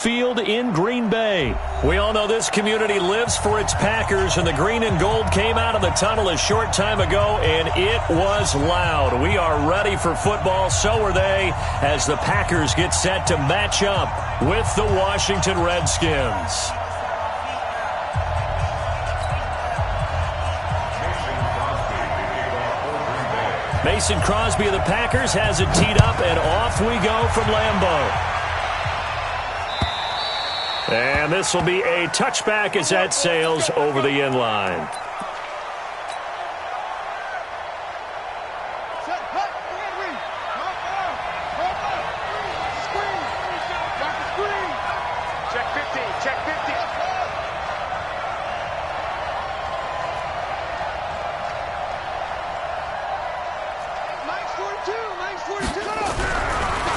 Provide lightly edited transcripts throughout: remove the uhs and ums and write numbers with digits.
Field in Green Bay. We all know this community lives for its Packers, and the green and gold came out of the tunnel a short time ago, and it was loud. We are ready for football, so are they, as the Packers get set to match up with the Washington Redskins. Mason Crosby of the Packers has it teed up, and off we go from Lambeau. And this will be a touchback as that sails over the end line. Check 50, check 50.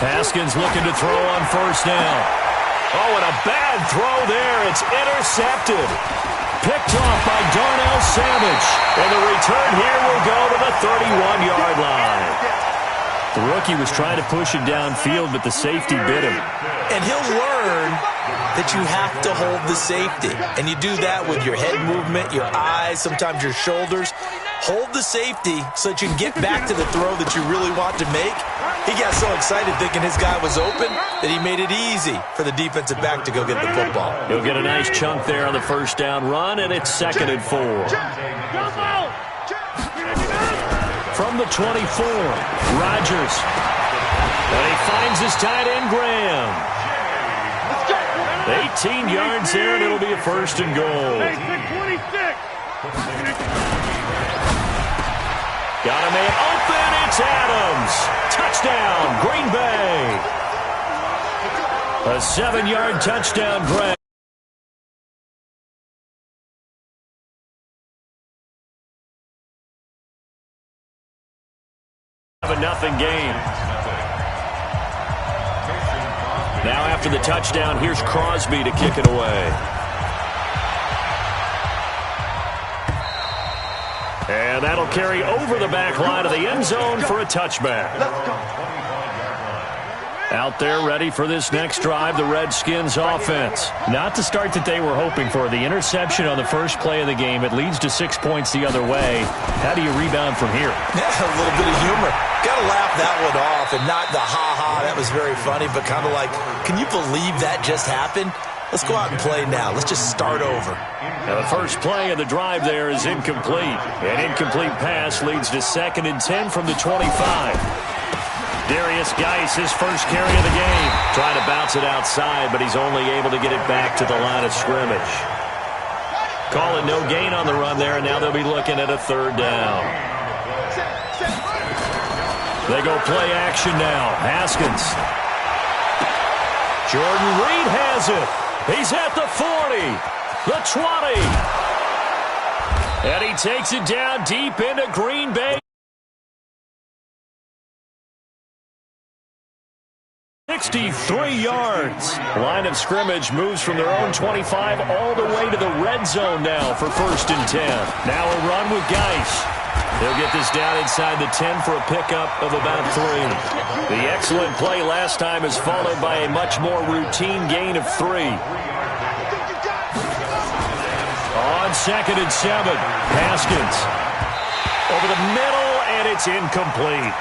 Haskins looking to throw on first down. Oh, and a bad throw there. It's intercepted. Picked off by Darnell Savage. And the return here will go to the 31-yard line. The rookie was trying to push it downfield, but the safety bit him. And he'll learn that you have to hold the safety. And you do that with your head movement, your eyes, sometimes your shoulders. Hold the safety so that you can get back to the throw that you really want to make. He got so excited thinking his guy was open that he made it easy for the defensive back to go get the football. He'll get a nice chunk there on the first down run, and it's 2nd and 4. From the 24, Rodgers. And he finds his tight end, Graham. 18 yards there, and it'll be a 1st and goal. Got a man open. It's Adams. Touchdown, Green Bay. A 7-yard touchdown grab. A nothing game. Now after the touchdown, here's Crosby to kick it away. And that'll carry over the back line of the end zone for a touchback. Out there ready for this next drive, the Redskins offense. Not the start that they were hoping for. The interception on the first play of the game. It leads to 6 points the other way. How do you rebound from here? Yeah, a little bit of humor. Got to laugh that one off, and not the ha-ha, that was very funny, but kind of like, can you believe that just happened? Let's go out and play now. Let's just start over. Now the first play of the drive there is incomplete. An incomplete pass leads to 2nd and 10 from the 25. Darius Geis, his first carry of the game. Trying to bounce it outside, but he's only able to get it back to the line of scrimmage. Call it no gain on the run there, and now they'll be looking at a 3rd down. They go play action now. Haskins. Jordan Reed has it. He's at the 40, the 20. And he takes it down deep into Green Bay. 63 yards. Line of scrimmage moves from their own 25 all the way to the red zone now for 1st and 10. Now a run with Geis. He'll get this down inside the 10 for a pickup of about 3. The excellent play last time is followed by a much more routine gain of 3. On 2nd and 7, Haskins. Over the middle, and it's incomplete.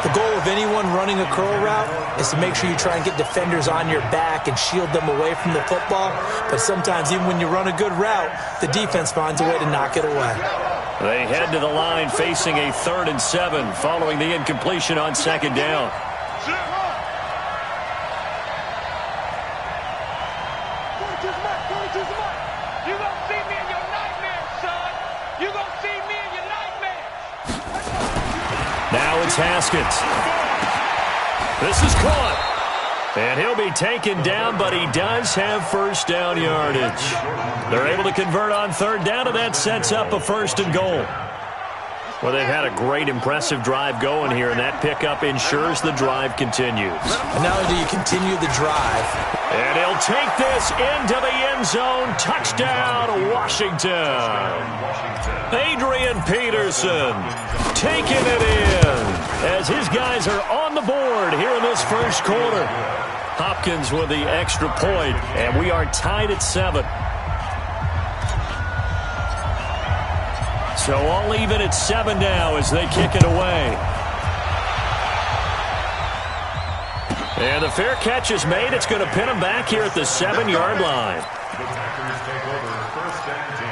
The goal of anyone running a curl route is to make sure you try and get defenders on your back and shield them away from the football. But sometimes, even when you run a good route, the defense finds a way to knock it away. They head to the line facing a 3rd and 7 following the incompletion on 2nd down. You gonna see me in your nightmares, son. You gonna see me in your nightmares. Now it's Haskins. This is caught. And he'll be taken down, but he does have 1st down yardage. They're able to convert on 3rd down, and that sets up a 1st and goal. Well, they've had a great, impressive drive going here, and that pickup ensures the drive continues. And not only do you continue the drive. And he'll take this into the end zone. Touchdown, Washington. Adrian Peterson taking it in as his guys are on the board here in this 1st quarter. Hopkins with the extra point, and we are tied at 7. So all even at 7 now as they kick it away. And the fair catch is made. It's going to pin them back here at the 7-yard line. The Packers take over 1st and 10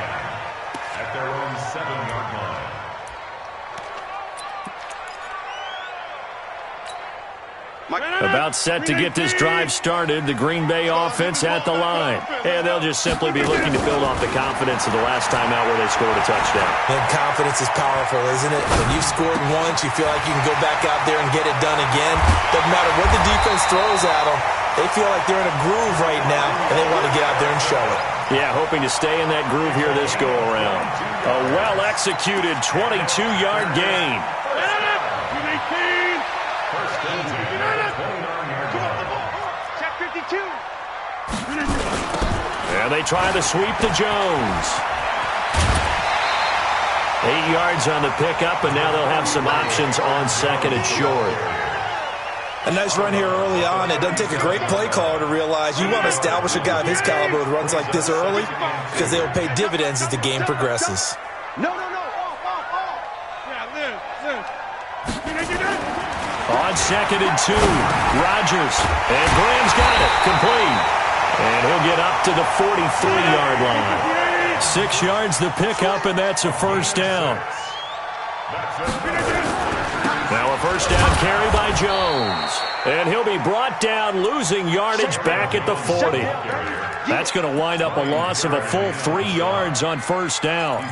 at their own 7-yard line. About set to get this drive started. The Green Bay offense at the line. And they'll just simply be looking to build off the confidence of the last time out where they scored a touchdown. And confidence is powerful, isn't it? When you've scored once, you feel like you can go back out there and get it done again. Doesn't matter what the defense throws at them. They feel like they're in a groove right now, and they want to get out there and show it. Yeah, hoping to stay in that groove here this go-around. A well-executed 22-yard gain. And they try the sweep to Jones. 8 yards on the pickup, and now they'll have some options on 2nd and short. A nice run here early on. It doesn't take a great play caller to realize you want to establish a guy of his caliber with runs like this early because they will pay dividends as the game progresses. No. Yeah, On 2nd and 2, Rodgers. And Graham's got it. Complete. And he'll get up to the 43-yard line. 6 yards the pickup, and that's a first down. Now a first down carry by Jones. And he'll be brought down, losing yardage back at the 40. That's going to wind up a loss of a full 3 yards on first down.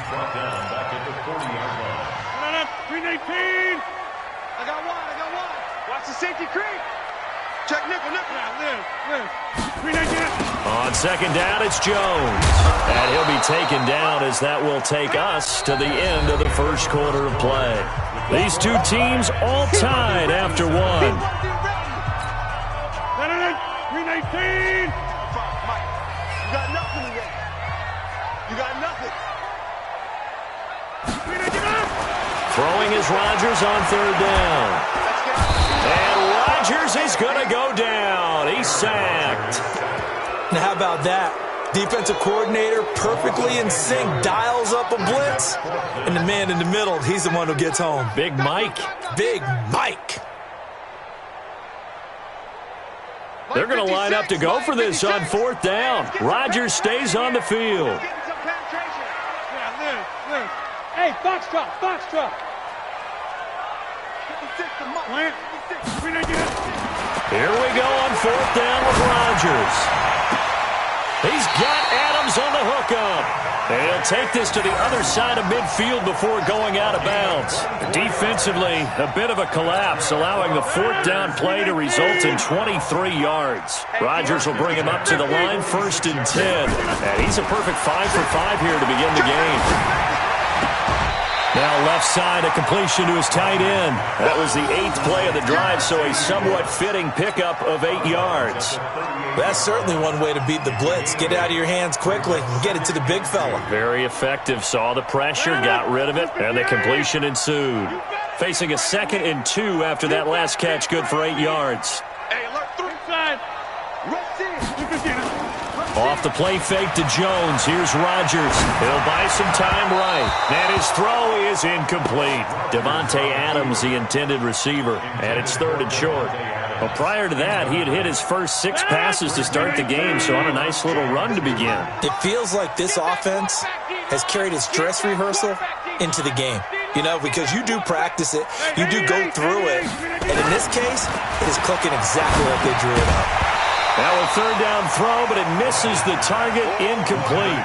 I got one. Watch the safety creep. Check nickel. On 2nd down, it's Jones. And he'll be taken down as that will take us to the end of the first quarter of play. These two teams all tied after one. 319. Mike, you got nothing today. You got nothing. Throwing is Rodgers on 3rd down. And Rodgers is going to go down. He's sacked. Now, how about that? Defensive coordinator perfectly in sync, dials up a blitz, and the man in the middle, he's the one who gets home. Big Mike. Big Mike. They're going to line up to go for this on 4th down. Rodgers stays on the field. Hey, Foxtrot. Here we go on 4th down with Rodgers. He's got Adams on the hookup. And he'll take this to the other side of midfield before going out of bounds. Defensively, a bit of a collapse, allowing the 4th down play to result in 23 yards. Rodgers will bring him up to the line, 1st and 10. And he's a perfect 5 for 5 here to begin the game. Now left side, a completion to his tight end. That was the 8th play of the drive, so a somewhat fitting pickup of 8 yards. That's certainly one way to beat the blitz. Get it out of your hands quickly and get it to the big fella. Very effective. Saw the pressure, got rid of it, and the completion ensued. Facing a 2nd and 2 after that last catch, good for 8 yards. Hey, alert 3 side. Off the play fake to Jones. Here's Rodgers. He'll buy some time right. And his throw is incomplete. Devontae Adams, the intended receiver. And it's 3rd and short. Well, prior to that, he had hit his first 6 passes to start the game, so on a nice little run to begin. It feels like this offense has carried its dress rehearsal into the game. You know, because you do practice it, you do go through it, and in this case, it is clicking exactly like they drew it up. Now a 3rd down throw, but it misses the target, incomplete.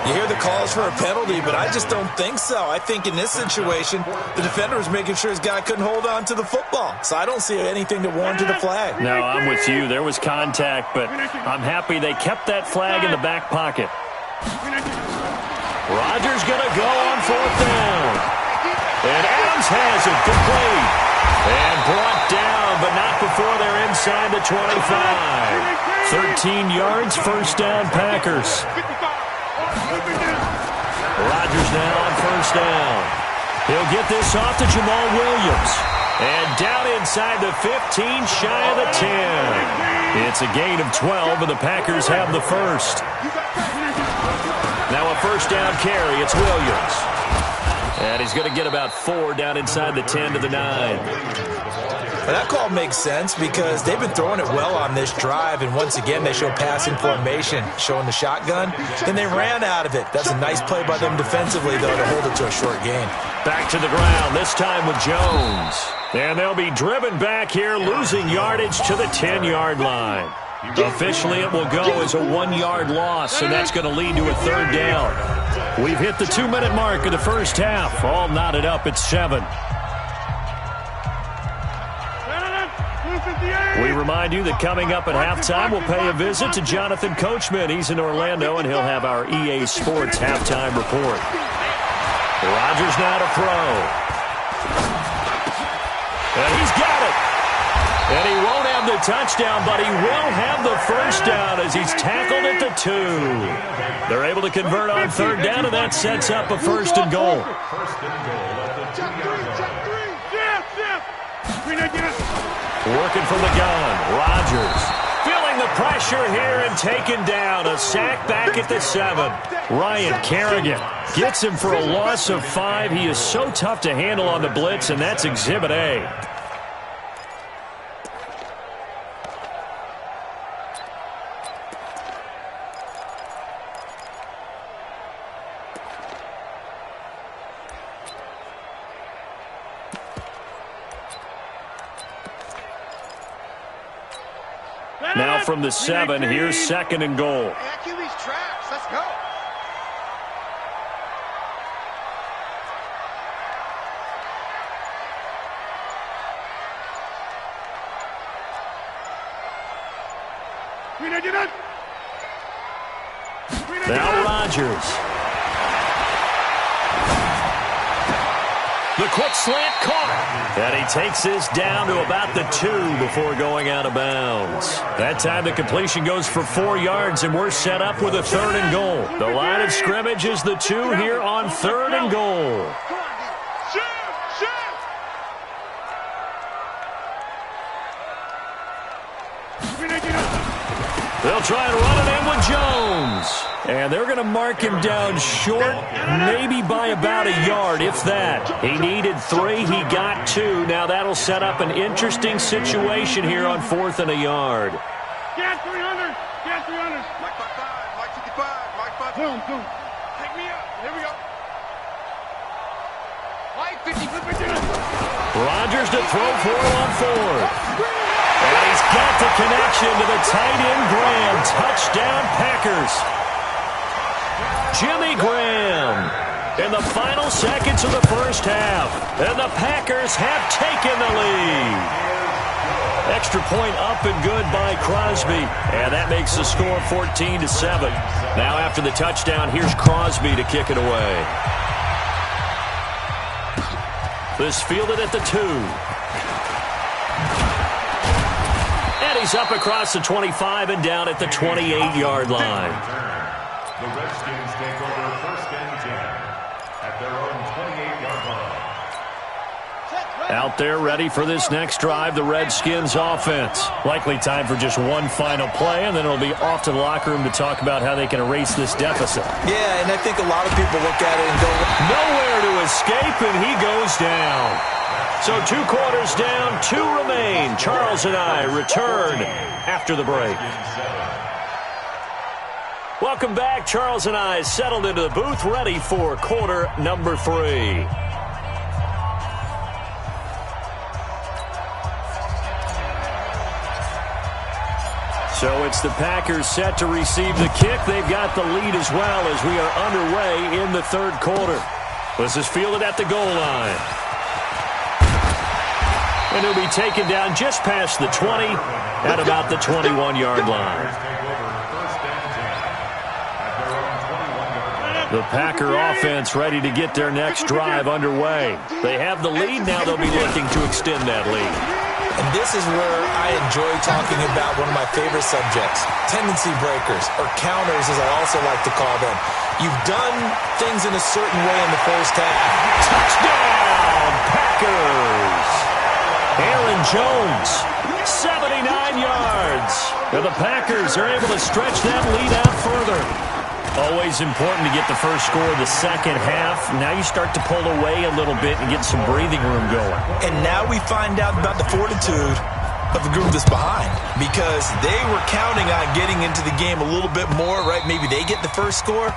You hear the calls for a penalty, but I just don't think so. I think in this situation, the defender was making sure his guy couldn't hold on to the football. So I don't see anything to warrant a flag. No, I'm with you. There was contact, but I'm happy they kept that flag in the back pocket. Rodgers going to go on 4th down. And Adams has it complete. And brought down, but not before they're inside the 25. 13 yards, 1st down, Packers. Rodgers now on 1st down. He'll get this off to Jamal Williams. And down inside the 15, shy of the 10. It's a gain of 12, and the Packers have the first. Now a first down carry. It's Williams. And he's going to get about 4 down inside the 10 to the 9. Well, that call makes sense because they've been throwing it well on this drive, and once again they show passing formation, showing the shotgun. Then they ran out of it. That's a nice play by them defensively, though, to hold it to a short gain. Back to the ground, this time with Jones. And they'll be driven back here, losing yardage to the 10-yard line. Officially, it will go as a 1-yard loss, and that's going to lead to a third down. We've hit the 2-minute mark of the first half, all knotted up at 7. We remind you that coming up at halftime, we'll pay a visit to Jonathan Coachman. He's in Orlando, and he'll have our EA Sports halftime report. Rodgers now to throw. And he's got it. And he won't have the touchdown, but he will have the first down as he's tackled at the 2. They're able to convert on third down, and that sets up a first and goal. Working from the gun, Rodgers feeling the pressure here and taken down. A sack back at the 7. Ryan Kerrigan gets him for a loss of 5. He is so tough to handle on the blitz, and that's Exhibit A. Now from the 7, here's second and goal. QB's traps. Let's go. Now Rodgers. The quick slant caught. And he takes this down to about the 2 before going out of bounds. That time the completion goes for 4 yards, and we're set up with a third and goal. The line of scrimmage is the 2 here on third and goal. They'll try and run it in with Jones. And they're going to mark him down short, maybe by about a yard, if that. He needed 3. He got 2. Now that'll set up an interesting situation here on 4th and a yard. Get 300. Get 300. Mike 55. Mike 55. Mike 5. Boom, boom. Take me up. Here we go. Mike 50. Rodgers to throw for it on 4th. And he's got the connection to the tight end, Graham. Touchdown, Packers. Jimmy Graham in the final seconds of the first half. And the Packers have taken the lead. Extra point up and good by Crosby. And that makes the score 14-7. Now after the touchdown, here's Crosby to kick it away. This fielded at the 2. And he's up across the 25 and down at the 28-yard line. The Redskins take over first and 10 at their own 28-yard line. Out there ready for this next drive, the Redskins offense. Likely time for just one final play, and then it'll be off to the locker room to talk about how they can erase this deficit. Yeah, and I think a lot of people look at it and go, nowhere to escape, and he goes down. So 2 quarters down, 2 remain. Charles and I return after the break. Welcome back. Charles and I settled into the booth, ready for quarter number 3. So it's the Packers set to receive the kick. They've got the lead as well as we are underway in the third quarter. This is fielded at the goal line. And he'll be taken down just past the 20 at about the 21-yard line. The Packer offense ready to get their next drive underway. They have the lead. Now they'll be looking to extend that lead. and this is where I enjoy talking about one of my favorite subjects, tendency breakers, or counters as I also like to call them. You've done things in a certain way in the first half. Touchdown, Packers! Aaron Jones, 79 yards. And the Packers are able to stretch that lead out further. Always important to get the first score of the second half. Now you start to pull away a little bit and get some breathing room going. And now we find out about the fortitude of the group that's behind, because they were counting on getting into the game a little bit more, right? Maybe they get the first score.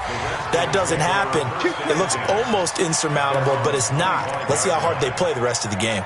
That doesn't happen. It looks almost insurmountable, but it's not. Let's see how hard they play the rest of the game.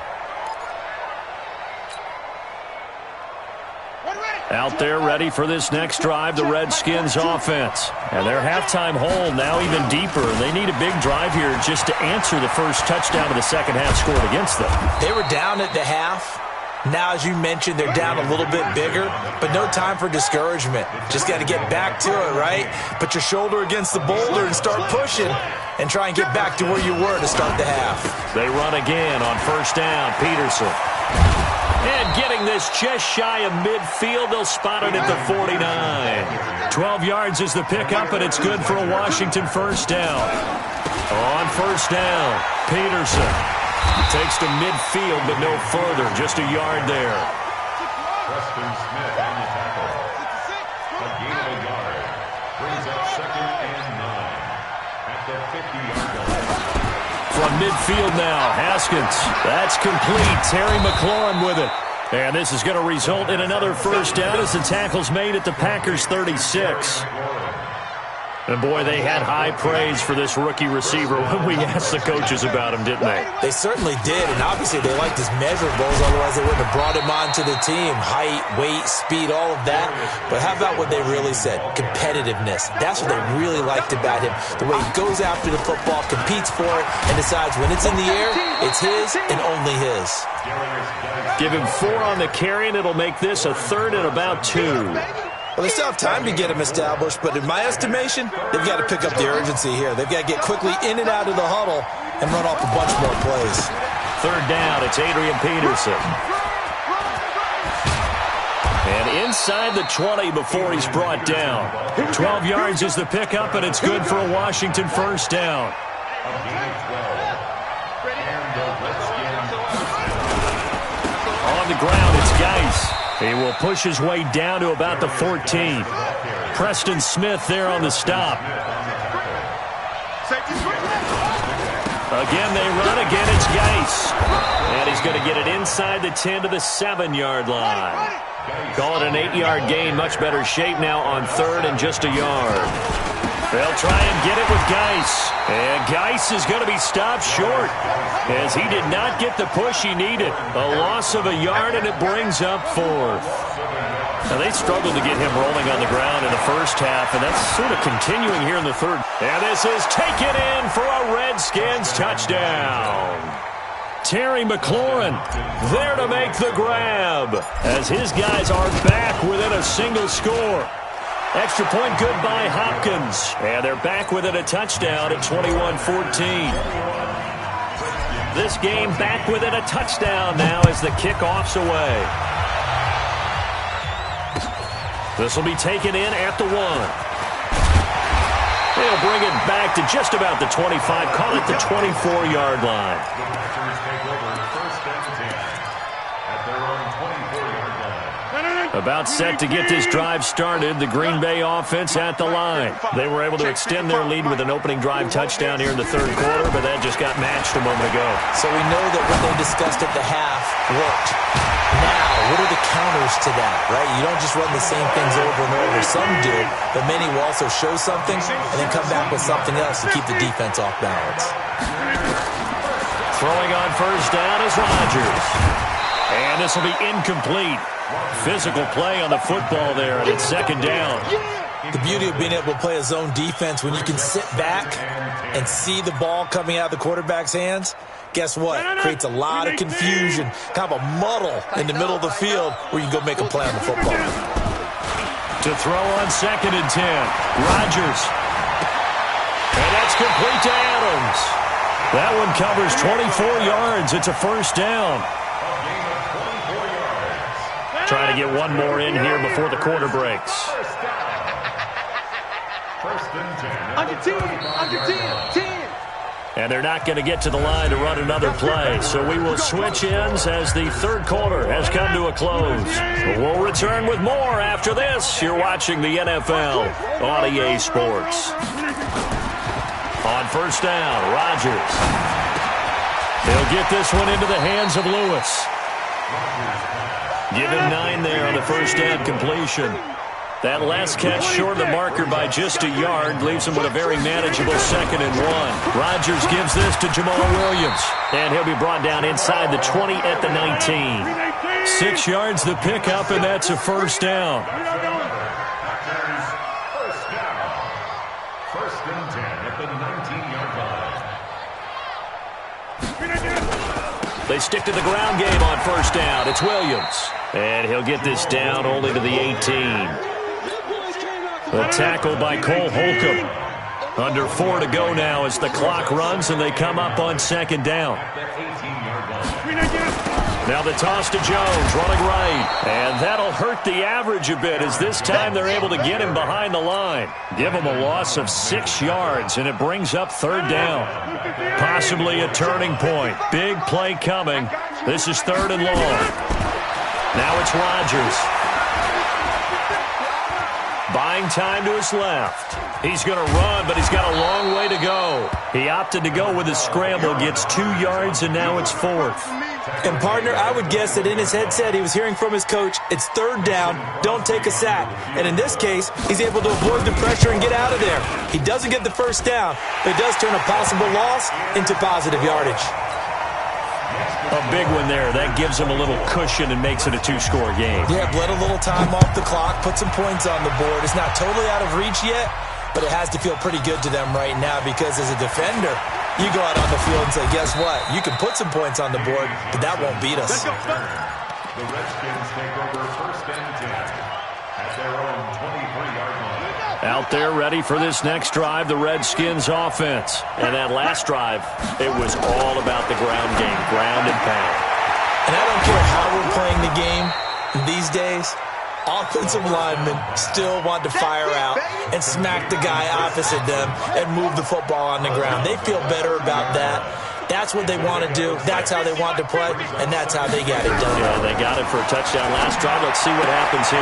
Out there ready for this next drive, the Redskins offense. And their halftime hole now even deeper. They need a big drive here just to answer the first touchdown of the second half scored against them. They were down at the half. Now, as you mentioned, they're down a little bit bigger, but no time for discouragement. Just got to get back to it, right? Put your shoulder against the boulder and start pushing and try and get back to where you were to start the half. They run again on first down. Peterson. And getting this just shy of midfield, they'll spot it at the 49. 12 yards is the pickup, and it's good for a Washington first down. On first down, Peterson takes to midfield, but no further, just a yard there. Preston Smith on the tackle. A gain of a yard. Brings up 2nd and 9 at the 50-yard line. From midfield now, Haskins. That's complete. Terry McLaurin with it. And this is going to result in another first down as the tackle's made at the Packers' 36. And, boy, they had high praise for this rookie receiver when we asked the coaches about him, didn't they? They certainly did, and obviously they liked his measurables, otherwise they wouldn't have brought him onto the team. Height, weight, speed, all of that. But how about what they really said? Competitiveness. That's what they really liked about him. The way he goes after the football, competes for it, and decides when it's in the air, it's his and only his. Give him 4 on the carry, and it'll make this a 3rd and about 2. Well, they still have time to get him established, but in my estimation, they've got to pick up the urgency here. They've got to get quickly in and out of the huddle and run off a bunch more plays. 3rd down, it's Adrian Peterson. And inside the 20 before he's brought down. 12 yards is the pickup, and it's good for a Washington first down. On the ground, it's Geis. He will push his way down to about the 14. Preston Smith there on the stop. Again, they run. Again, it's Geis. And he's going to get it inside the 10 to the 7-yard line. Call it an 8-yard gain. Much better shape now on 3rd and just a yard. They'll try and get it with Geis. And Geis is going to be stopped short as he did not get the push he needed. A loss of a yard, and it brings up 4th. Now, they struggled to get him rolling on the ground in the first half, and that's sort of continuing here in the 3rd. And this is taken in for a Redskins touchdown. Terry McLaurin there to make the grab as his guys are back within a single score. Extra point good by Hopkins. And they're back within a touchdown at 21-14. This game back within a touchdown now as the kickoff's away. This will be taken in at the 1. They'll bring it back to just about the 25. Call it the 24-yard line. About set to get this drive started. The Green Bay offense at the line. They were able to extend their lead with an opening drive touchdown here in the 3rd quarter, but that just got matched a moment ago. So we know that what they discussed at the half worked. Now, what are the counters to that, right? You don't just run the same things over and over. Some do, but many will also show something and then come back with something else to keep the defense off balance. Throwing on first down is Rodgers. And this will be incomplete. Physical play on the football there, and it's 2nd down. The beauty of being able to play a zone defense when you can sit back and see the ball coming out of the quarterback's hands, guess what? Creates a lot of confusion, kind of a muddle in the middle of the field where you can go make a play on the football. To throw on 2nd and 10, Rodgers. And that's complete to Adams. That one covers 24 yards. It's a first down. Trying to get one more in here before the quarter breaks. Under 10, 10. And they're not going to get to the line to run another play. So we will switch ends as the third quarter has come to a close. We'll return with more after this. You're watching the NFL on EA Sports. On first down, Rodgers. He'll get this one into the hands of Lewis. Give him 9 there on the first down completion. That last catch short of the marker by just a yard leaves him with a very manageable 2nd and 1. Rodgers gives this to Jamal Williams, and he'll be brought down inside the 20 at the 19. 6 yards the pickup, and that's a first down. First and 10 at the 19-yard line. They stick to the ground game on first down. It's Williams, and he'll get this down only to the 18. The tackle by Cole Holcomb. Under 4 to go now as the clock runs and they come up on 2nd down. Now the toss to Jones, running right. And that'll hurt the average a bit as this time they're able to get him behind the line. Give him a loss of 6 yards, and it brings up 3rd down. Possibly a turning point. Big play coming. This is 3rd and long. Now it's Rodgers. Buying time to his left. He's going to run, but he's got a long way to go. He opted to go with his scramble, gets 2 yards, and now it's 4th. And, partner, I would guess that in his headset he was hearing from his coach, it's 3rd down, don't take a sack. And in this case, he's able to avoid the pressure and get out of there. He doesn't get the first down, but it does turn a possible loss into positive yardage. A big one there. That gives him a little cushion and makes it a 2-score game. Yeah, bled a little time off the clock, put some points on the board. It's not totally out of reach yet, but it has to feel pretty good to them right now because as a defender, you go out on the field and say, guess what? You can put some points on the board, but that won't beat us. The Redskins take over first and 10 at their own 23-yard line. Out there ready for this next drive, the Redskins offense. And that last drive, it was all about the ground game, ground and pound. And I don't care how we're playing the game these days, offensive linemen still want to fire out and smack the guy opposite them and move the football on the ground. They feel better about that. That's what they want to do. That's how they want to play, and that's how they got it done. Yeah, they got it for a touchdown last drive. Let's see what happens here.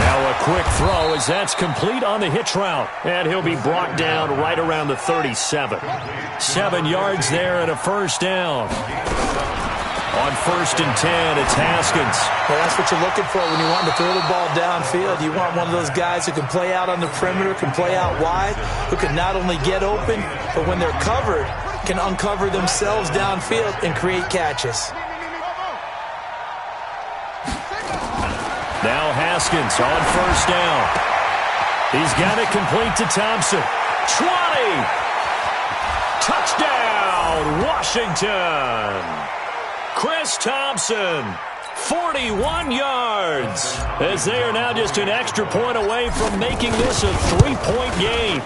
Now a quick throw as that's complete on the hitch route, and he'll be brought down right around the 37. 7 yards there and a first down. On first and 10, it's Haskins. Well, that's what you're looking for when you want to throw the ball downfield. You want one of those guys who can play out on the perimeter, can play out wide, who can not only get open, but when they're covered, can uncover themselves downfield and create catches. Now Haskins on first down. He's got it complete to Thompson. 20! Touchdown, Washington! Chris Thompson, 41 yards, as they are now just an extra point away from making this a 3-point game.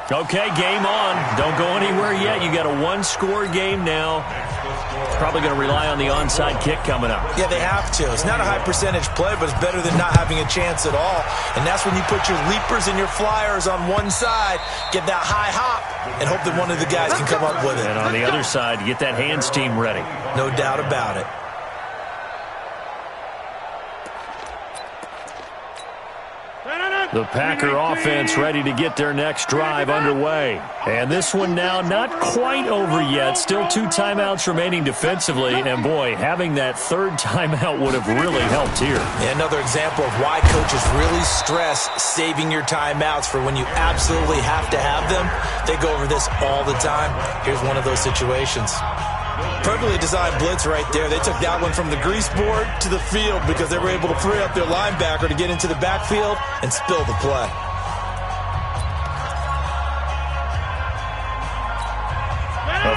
Okay, game on. Don't go anywhere yet. You got a 1-score game now. Probably going to rely on the onside kick coming up. Yeah, they have to. It's not a high percentage play, but it's better than not having a chance at all. And that's when you put your leapers and your flyers on one side, get that high hop, and hope that one of the guys can come up with it. And on the other side, get that hands team ready. No doubt about it. The Packer offense ready to get their next drive underway. And this one now not quite over yet. Still 2 timeouts remaining defensively. And, boy, having that 3rd timeout would have really helped here. Yeah, another example of why coaches really stress saving your timeouts for when you absolutely have to have them. They go over this all the time. Here's one of those situations. Perfectly designed blitz right there. They took that one from the grease board to the field because they were able to free up their linebacker to get into the backfield and spill the play.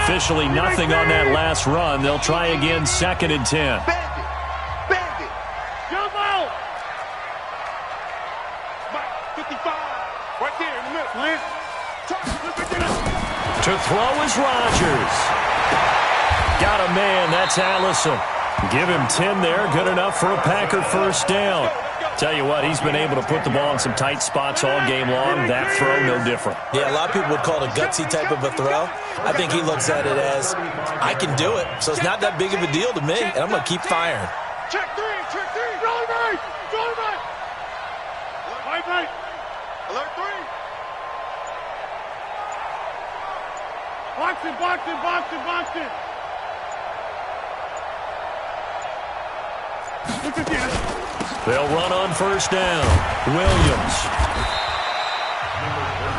Officially nothing on that last run. They'll try again, 2nd and 10. Bandit. Jump out. 55. Right there in the middle. Liz. To throw is Rodgers. Got a man. That's Allison. Give him 10 there. Good enough for a Packer first down. Tell you what, he's been able to put the ball in some tight spots all game long. That throw, no different. Yeah, a lot of people would call it a gutsy type of a throw. I think he looks at it as, I can do it, so it's not that big of a deal to me, and I'm going to keep firing. Check three, check three. Rolling right, rolling right. Right, right. Alert three. Box it, box it, box it, box it. Look at this. They'll run on first down. Williams.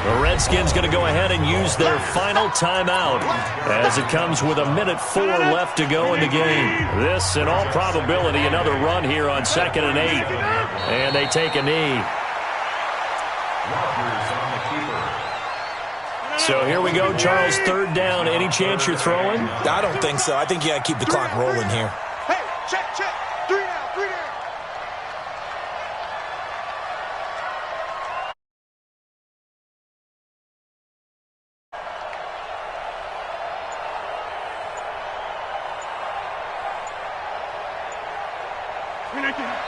The Redskins going to go ahead and use their final timeout as it comes with 1:04 left to go in the game. This, in all probability, another run here on 2nd and 8. And they take a knee. So here we go, Charles, 3rd down. Any chance you're throwing? I don't think so. I think you got to keep the clock rolling here. Hey, check, check. 3 down, 3 down.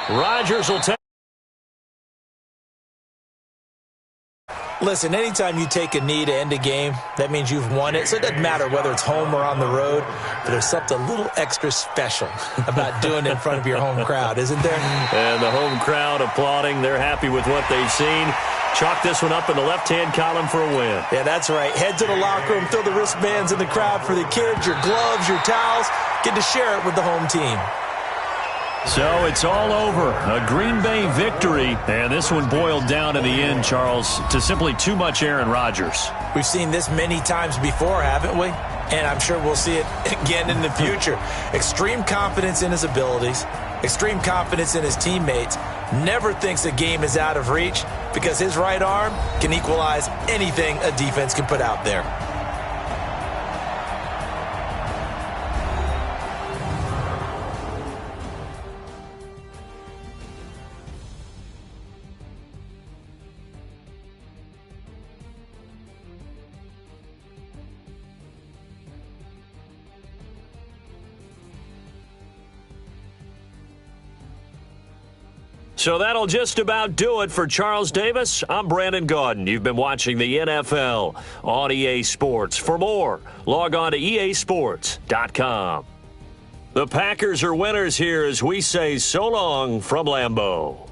Rodgers will take. Listen, anytime you take a knee to end a game, that means you've won it. So it doesn't matter whether it's home or on the road, but there's something a little extra special about doing it in front of your home crowd, isn't there? And the home crowd applauding. They're happy with what they've seen. Chalk this one up in the left-hand column for a win. Yeah, that's right. Head to the locker room, throw the wristbands in the crowd for the kids, your gloves, your towels. Get to share it with the home team. So it's all over. A Green Bay victory. And this one boiled down in the end, Charles, to simply too much Aaron Rodgers. We've seen this many times before, haven't we? And I'm sure we'll see it again in the future. Extreme confidence in his abilities, extreme confidence in his teammates. Never thinks a game is out of reach because his right arm can equalize anything a defense can put out there. So that'll just about do it for Charles Davis. I'm Brandon Gaudin. You've been watching the NFL on EA Sports. For more, log on to easports.com. The Packers are winners here as we say so long from Lambeau.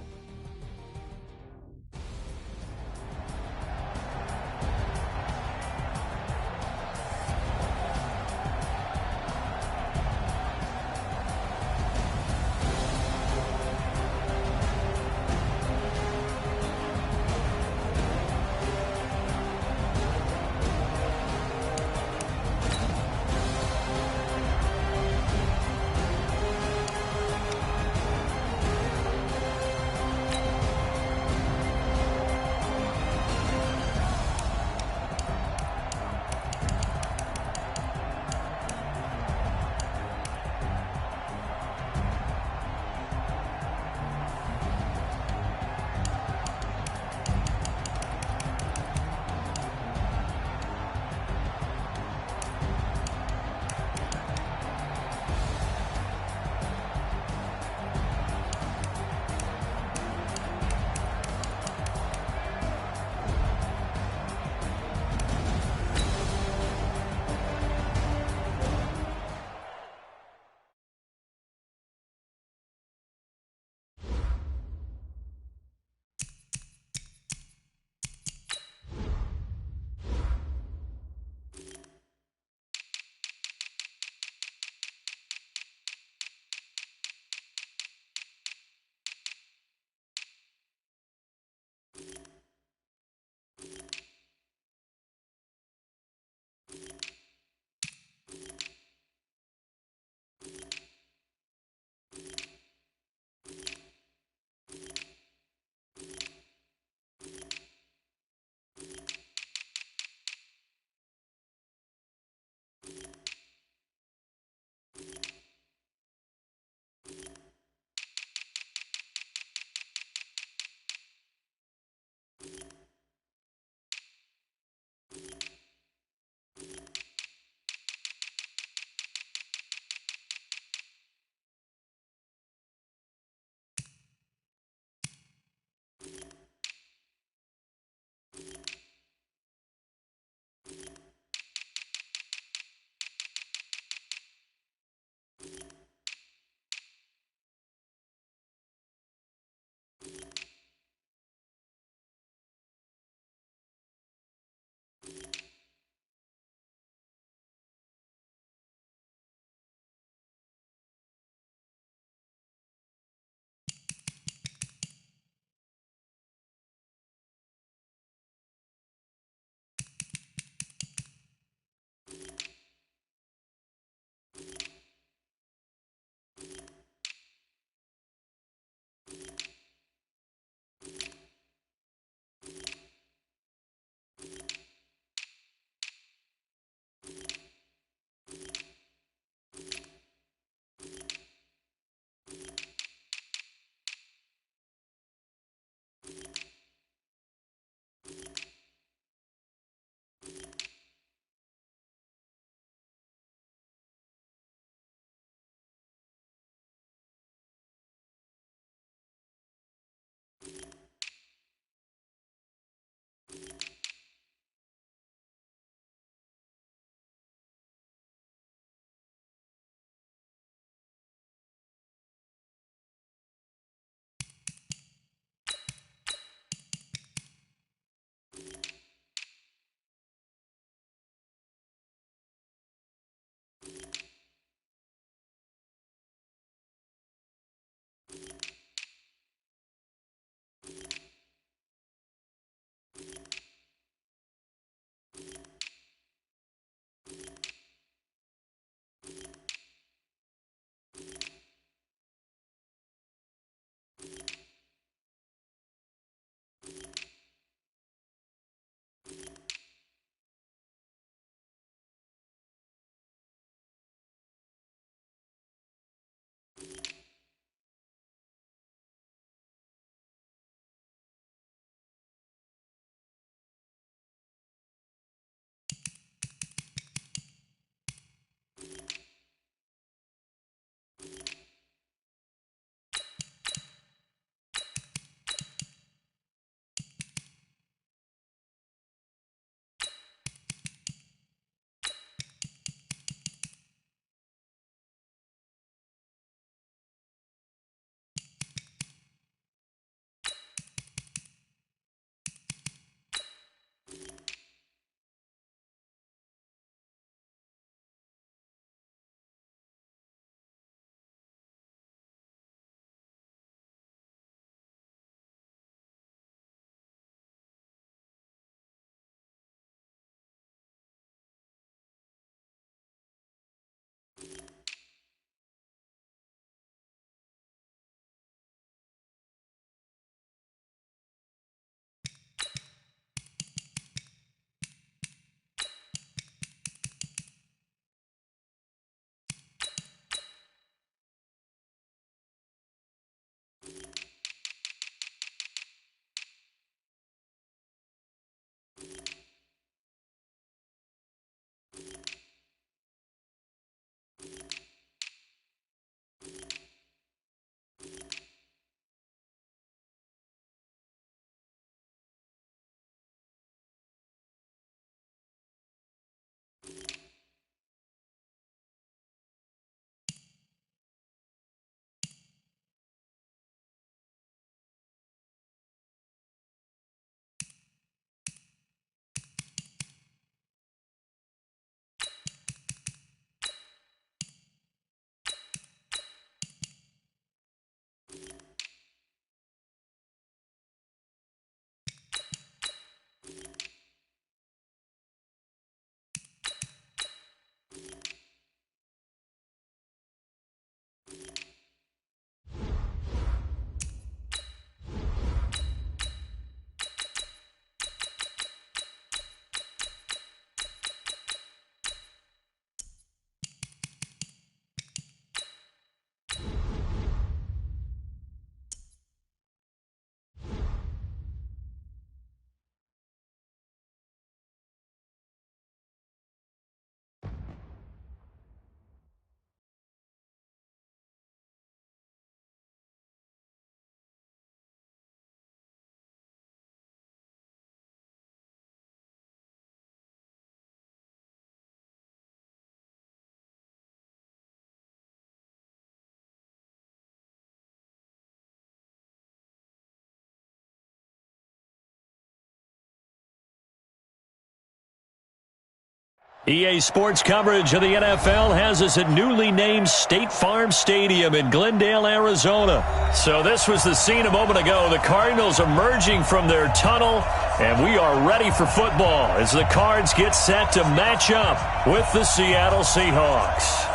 EA Sports coverage of the NFL has us at newly named State Farm Stadium in Glendale, Arizona. So this was the scene a moment ago. The Cardinals emerging from their tunnel, and we are ready for football as the Cards get set to match up with the Seattle Seahawks.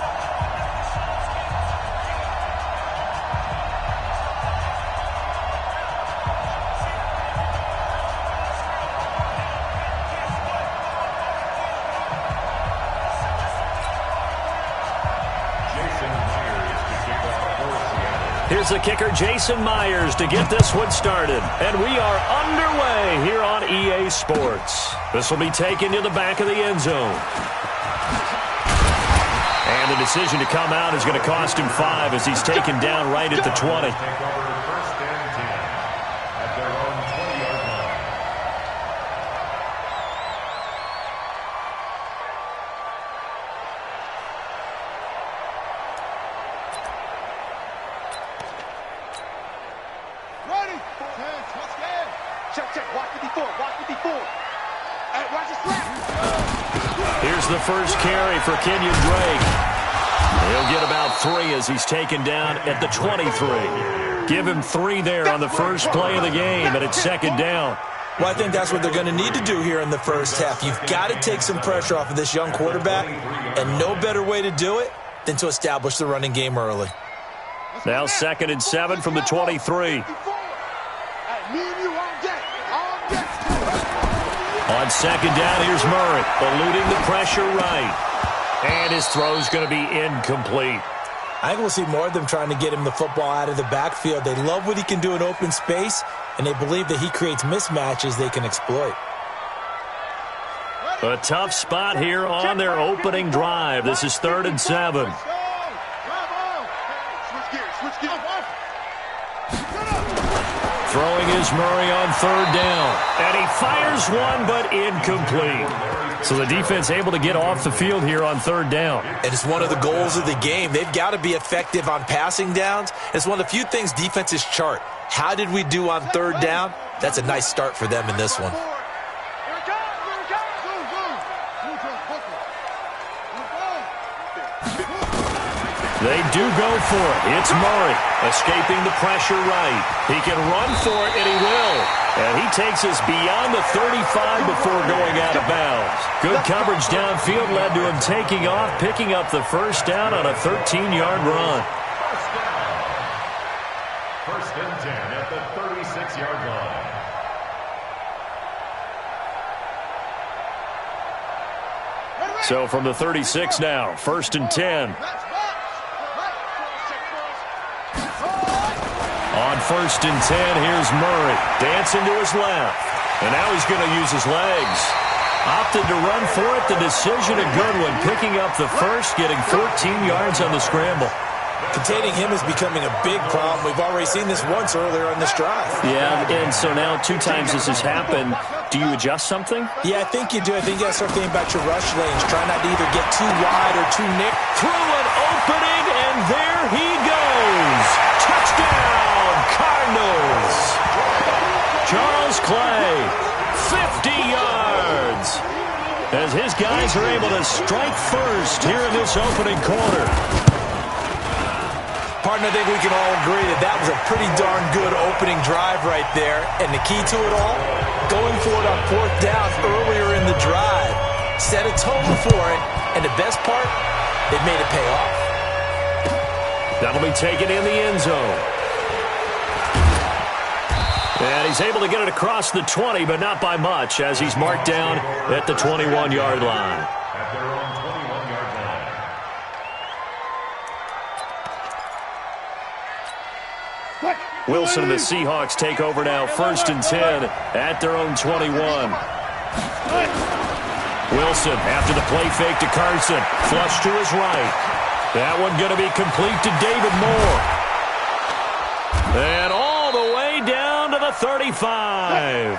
Here's the kicker, Jason Myers, to get this one started. And we are underway here on EA Sports. This will be taken to the back of the end zone. And the decision to come out is going to cost him 5 as he's taken down right at the 20. Here's the first carry for Kenyon Drake. He'll get about 3 as he's taken down at the 23. Give him 3 there on the first play of the game, and it's second down. Well, I think that's what they're going to need to do here in the first half. You've got to take some pressure off of this young quarterback, and no better way to do it than to establish the running game early. Now 2nd and 7 from the 23. On second down, here's Murray, eluding the pressure right. And his throw's going to be incomplete. I think we'll see more of them trying to get him the football out of the backfield. They love what he can do in open space, and they believe that he creates mismatches they can exploit. A tough spot here on their opening drive. This is 3rd and 7. Throwing is Murray on 3rd down. And he fires one, but incomplete. So the defense able to get off the field here on 3rd down. And it's one of the goals of the game. They've got to be effective on passing downs. It's one of the few things defenses chart. How did we do on 3rd down? That's a nice start for them in this one. They do go for it. It's Murray escaping the pressure right. He can run for it, and he will. And he takes us beyond the 35 before going out of bounds. Good coverage downfield led to him taking off, picking up the first down on a 13-yard run. First and 10 at the 36-yard line. So from the 36 now, 1st and 10. On 1st and 10, here's Murray. Dancing to his left. And now he's going to use his legs. Opted to run for it. The decision, a good one. Picking up the first, getting 14 yards on the scramble. Containing him is becoming a big problem. We've already seen this once earlier on this drive. Yeah, and so now 2 times this has happened. Do you adjust something? Yeah, I think you do. I think you got to start thinking about your rush lanes. Try not to either get too wide or too nick. Through an opening, and there he goes. Touchdown, Cardinals. Charles Clay, 50 yards. As his guys are able to strike first here in this opening quarter. Partner, I think we can all agree that that was a pretty darn good opening drive right there. And the key to it all, going for it on 4th down earlier in the drive. Set a tone for it, and the best part, they made it pay off. That'll be taken in the end zone. And he's able to get it across the 20, but not by much, as he's marked down at the 21-yard line. At their own 21-yard line. Wilson and the Seahawks take over now, 1st and 10 at their own 21. Wilson, after the play fake to Carson, flush to his right. That one going to be complete to David Moore. And all the way down to the 35.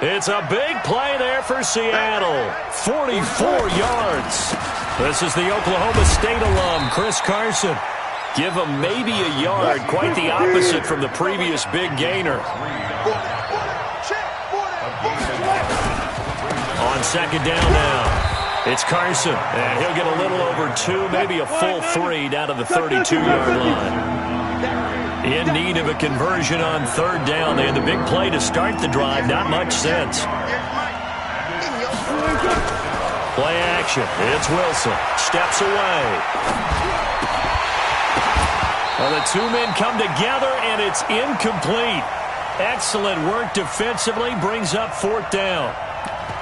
It's a big play there for Seattle. 44 yards. This is the Oklahoma State alum, Chris Carson. Give him maybe a yard, quite the opposite from the previous big gainer. On 2nd down now. It's Carson, and he'll get a little over 2, maybe a full 3 down to the 32-yard line. In need of a conversion on third down. They had the big play to start the drive. Not much sense. Play action. It's Wilson. Steps away. Well, the two men come together, and it's incomplete. Excellent work defensively. Brings up fourth down.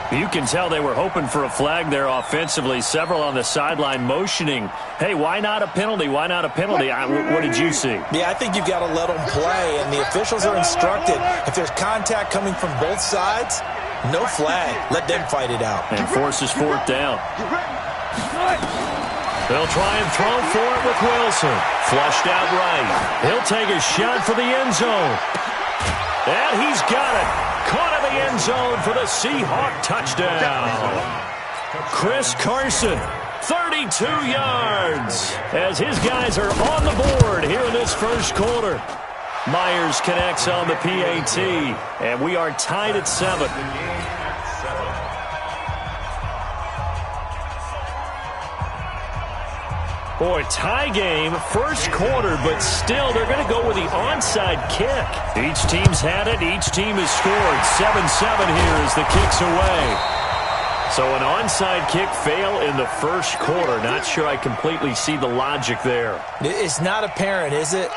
You can tell they were hoping for a flag there offensively. Several on the sideline motioning, hey, why not a penalty? Why not a penalty? What did you see? Yeah, I think you've got to let them play, and the officials are instructed. If there's contact coming from both sides, no flag. Let them fight it out. And forces fourth down. They'll try and throw for it with Wilson. Flushed out right. He'll take a shot for the end zone. And he's got it. Caught in the end zone for the Seahawk touchdown. Chris Carson, 32 yards, as his guys are on the board here in this first quarter. Myers connects on the PAT, and we are tied at 7. Boy, tie game, first quarter, but still they're going to go with the onside kick. Each team's had it. Each team has scored. 7-7 here as the kick's away. So an onside kick fail in the first quarter. Not sure I completely see the logic there. It's not apparent, is it?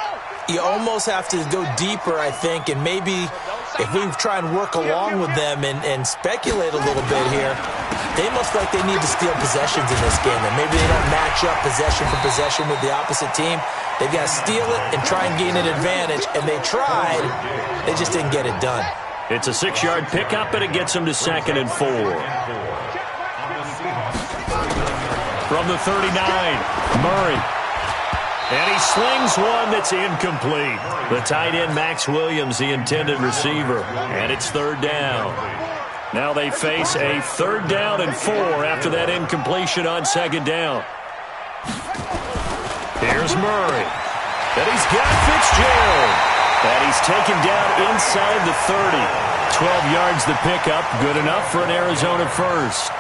You almost have to go deeper, I think, and maybe if we try and work along with them and speculate a little bit here, they must like they need to steal possessions in this game, and maybe they don't match up possession for possession with the opposite team. They've got to steal it and try and gain an advantage, and they tried. They just didn't get it done. It's a 6-yard pickup, and it gets them to 2nd and 4. From the 39, Murray. And he slings one that's incomplete. The tight end, Max Williams, the intended receiver. And it's third down. Now they face a 3rd down and 4 after that incompletion on 2nd down. Here's Murray. And he's got Fitzgerald. And he's taken down inside the 30. 12 yards the pickup. Good enough for an Arizona first.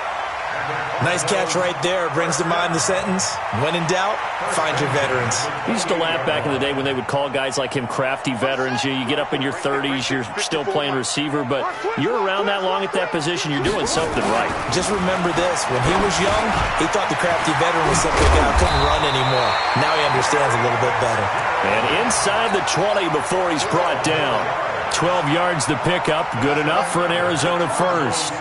Nice catch right there. Brings to mind the sentence, when in doubt, find your veterans. We used to laugh back in the day when they would call guys like him crafty veterans. You get up in your 30s, you're still playing receiver, but you're around that long at that position, you're doing something right. Just remember this. When he was young, he thought the crafty veteran was something that couldn't run anymore. Now he understands a little bit better. And inside the 20 before he's brought down. 12 yards the pickup. Good enough for an Arizona first.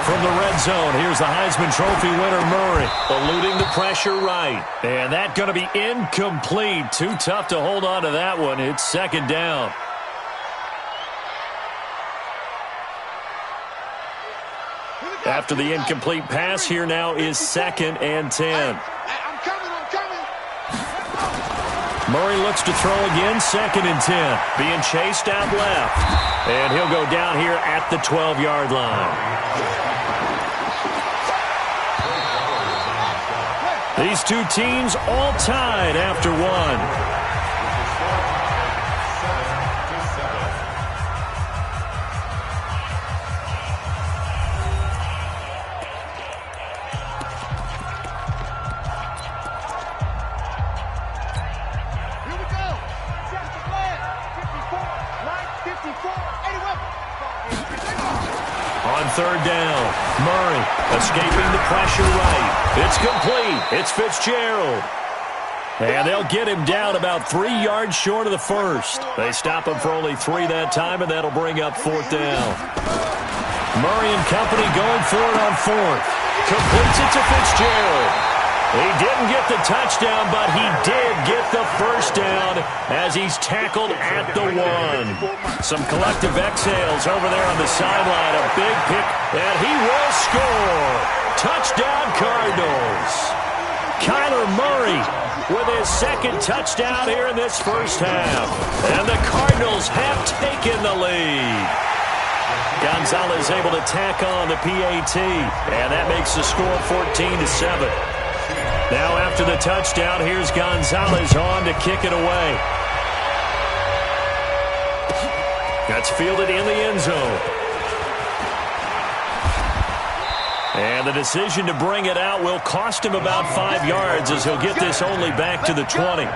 From the red zone, here's the Heisman Trophy winner, Murray, eluding the pressure right. And that's going to be incomplete. Too tough to hold on to that one. It's 2nd down. After the incomplete pass, here now is 2nd and 10. Murray looks to throw again, 2nd and 10. Being chased out left. And he'll go down here at the 12-yard line. These two teams all tied after one. On 3rd down, Murray escaping the pressure right. It's complete. It's Fitzgerald. And they'll get him down about 3 yards short of the first. They stop him for only 3 that time, and that'll bring up 4th down. Murray and company going for it on 4th. Completes it to Fitzgerald. He didn't get the touchdown, but he did get the first down as he's tackled at the 1. Some collective exhales over there on the sideline. A big pick, and he will score. Touchdown, Cardinals. Kyler Murray with his 2nd touchdown here in this first half. And the Cardinals have taken the lead. Gonzalez able to tack on the PAT, and that makes the score 14-7. Now after the touchdown, here's Gonzalez on to kick it away. That's fielded in the end zone. And the decision to bring it out will cost him about 5 yards as he'll get this only back to the 20.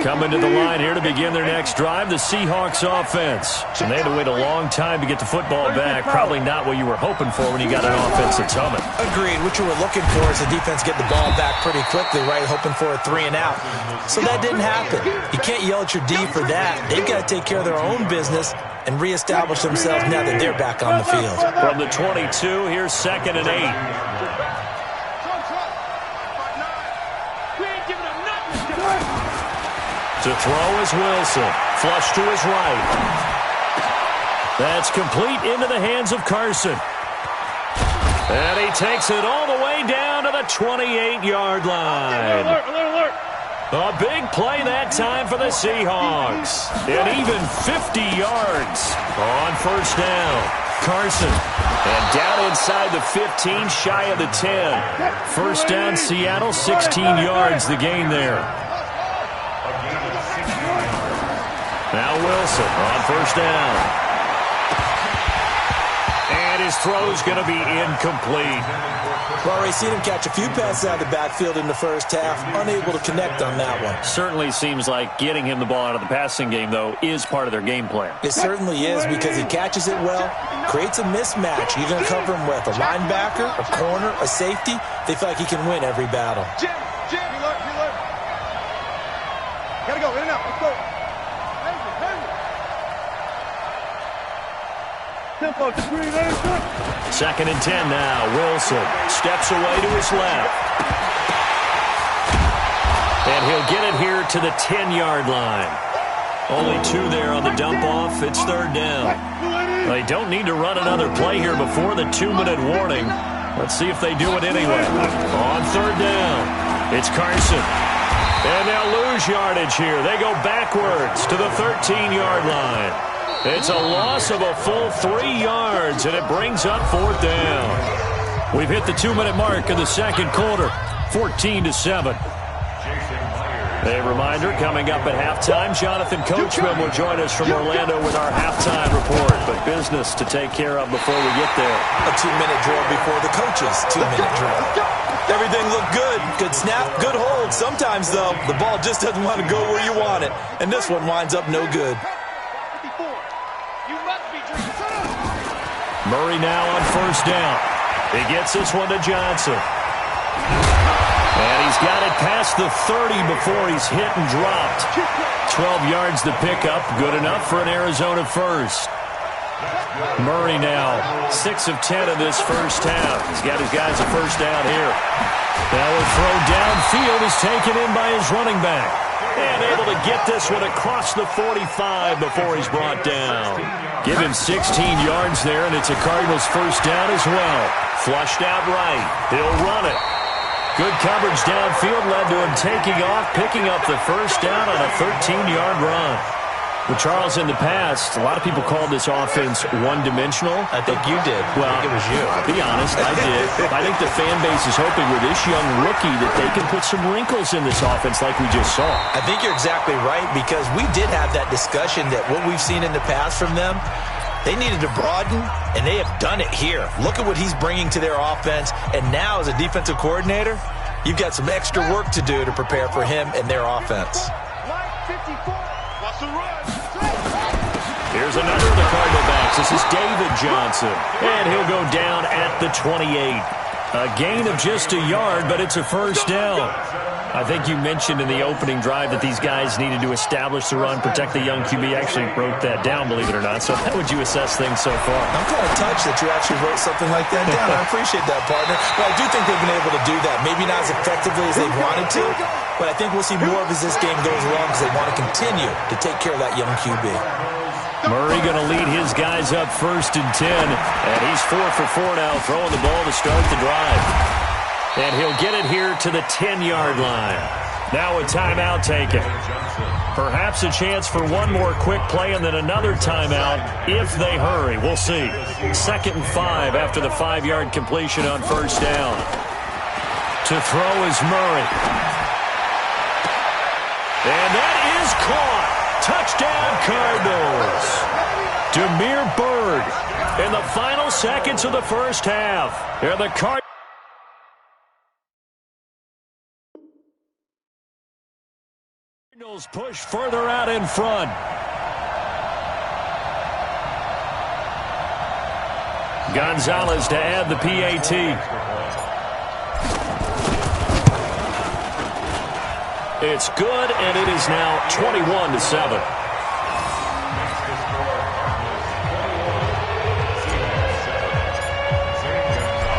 Coming to the line here to begin their next drive, the Seahawks offense. And they had to wait a long time to get the football back. Probably not what you were hoping for when you got an offense that's humming. Agreed. What you were looking for is the defense get the ball back pretty quickly, right? Hoping for a 3 and out. So that didn't happen. You can't yell at your D for that. They've got to take care of their own business and reestablish themselves now that they're back on the field. From the 22, here's 2nd and 8. To throw is Wilson. Flush to his right. That's complete into the hands of Carson. And he takes it all the way down to the 28-yard line. Alert. A big play that time for the Seahawks. And even 50 yards on first down. Carson. And down inside the 15, shy of the 10. First down, Seattle, 16 yards the gain there. Now Wilson on first down. And his throw's going to be incomplete. Well, we've seen him catch a few passes out of the backfield in the first half, unable to connect on that one. Certainly seems like getting him the ball out of the passing game, though, is part of their game plan. It certainly is because he catches it well, creates a mismatch. You're going to cover him with a linebacker, a corner, a safety. They feel like he can win every battle. Jim, alert. Gotta go, in and out, let's go. Tempo, 2nd and 10 now. Wilson steps away to his left. And he'll get it here to the 10-yard line. Only 2 there on the dump-off. It's 3rd down. They don't need to run another play here before the 2-minute warning. Let's see if they do it anyway. On 3rd down, it's Carson. And they'll lose yardage here. They go backwards to the 13-yard line. It's a loss of a full 3 yards, and it brings up 4th down. We've hit the 2-minute mark of the second quarter, 14-7. A reminder, coming up at halftime, Jonathan Coachman will join us from Orlando with our halftime report, but business to take care of before we get there. A 2-minute drill before the coaches' 2-minute drill. Everything looked good. Good snap, good hold. Sometimes, though, the ball just doesn't want to go where you want it, and this one winds up no good. Murray now on first down. He gets this one to Johnson. And he's got it past the 30 before he's hit and dropped. 12 yards to pick up. Good enough for an Arizona first. Murray now 6 of 10 in this first half. He's got his guys a first down here. Now a throw downfield is taken in by his running back. And able to get this one across the 45 before he's brought down. Give him 16 yards there, and it's a Cardinals first down as well. Flushed out right. He'll run it. Good coverage downfield led to him taking off, picking up the first down on a 13-yard run. Well, Charles, in the past, a lot of people called this offense one-dimensional. I think you did. Well, I think it was you. Be honest, I did. I think the fan base is hoping with this young rookie that they can put some wrinkles in this offense like we just saw. I think you're exactly right because we did have that discussion that what we've seen in the past from them, they needed to broaden, and they have done it here. Look at what he's bringing to their offense, and now as a defensive coordinator, you've got some extra work to do to prepare for him and their offense. Here's another of the Cardinal backs. This is David Johnson. And he'll go down at the 28. A gain of just a yard, but it's a first down. I think you mentioned in the opening drive that these guys needed to establish the run, protect the young QB. Actually wrote that down, believe it or not. So how would you assess things so far? I'm kind of touched that you actually wrote something like that down. I appreciate that, partner. But I do think they've been able to do that. Maybe not as effectively as they wanted to, but I think we'll see more of as this game goes along because they want to continue to take care of that young QB. Murray going to lead his guys up 1st and 10. And he's 4 for 4 now, throwing the ball to start the drive. And he'll get it here to the 10-yard line. Now a timeout taken. Perhaps a chance for one more quick play and then another timeout if they hurry. We'll see. 2nd and 5 after the 5-yard completion on first down. To throw is Murray. And that is caught. Touchdown, Cardinals. Demir Bird in the final seconds of the first half. And the Cardinals push further out in front. Gonzalez to add the PAT. It's good, and it is now 21-7.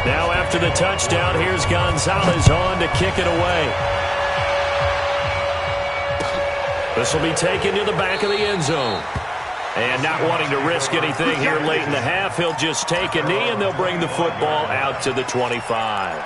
Now after the touchdown, here's Gonzalez on to kick it away. This will be taken to the back of the end zone. And not wanting to risk anything here late in the half, he'll just take a knee, and they'll bring the football out to the 25.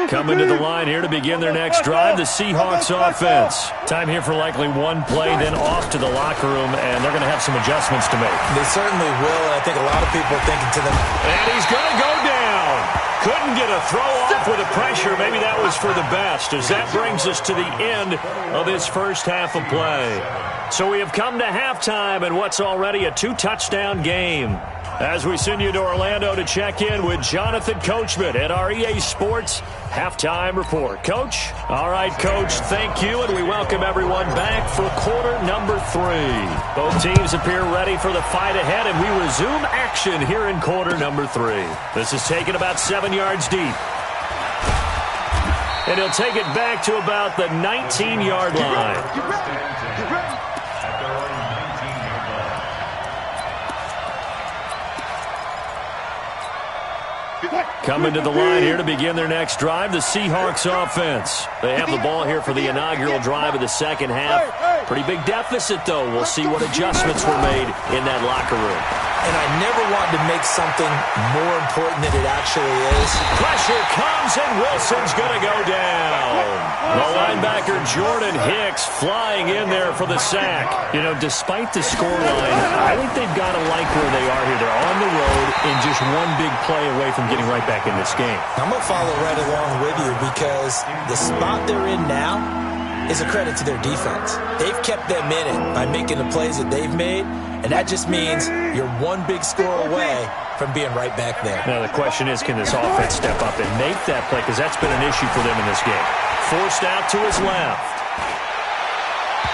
Coming to the line here to begin their next drive, the Seahawks offense. Time here for likely one play, then off to the locker room, and they're going to have some adjustments to make. They certainly will, and I think a lot of people are thinking to them. And he's going to go down. Couldn't get a throw off with the pressure. Maybe that was for the best, as that brings us to the end of this first half of play. So we have come to halftime in what's already a 2-touchdown game. As we send you to Orlando to check in with Jonathan Coachman at our EA Sports Halftime Report. Coach? All right, Coach, thank you, and we welcome everyone back for quarter number 3. Both teams appear ready for the fight ahead, and we resume action here in quarter number 3. This is taken about 7 yards deep. And he'll take it back to about the 19-yard line. Coming to the line here to begin their next drive, the Seahawks offense. They have the ball here for the inaugural drive of the second half. Pretty big deficit, though. We'll see what adjustments were made in that locker room. And I never want to make something more important than it actually is. Pressure comes, and Wilson's going to go down. The linebacker Jordan Hicks flying in there for the sack. You know, despite the scoreline, I think they've got to like where they are here. They're on the road and just one big play away from getting right back in this game. I'm going to follow right along with you because the spot they're in now is a credit to their defense. They've kept them in it by making the plays that they've made, and that just means you're one big score away from being right back there. Now the question is, can this offense step up and make that play? Because that's been an issue for them in this game. Forced out to his left.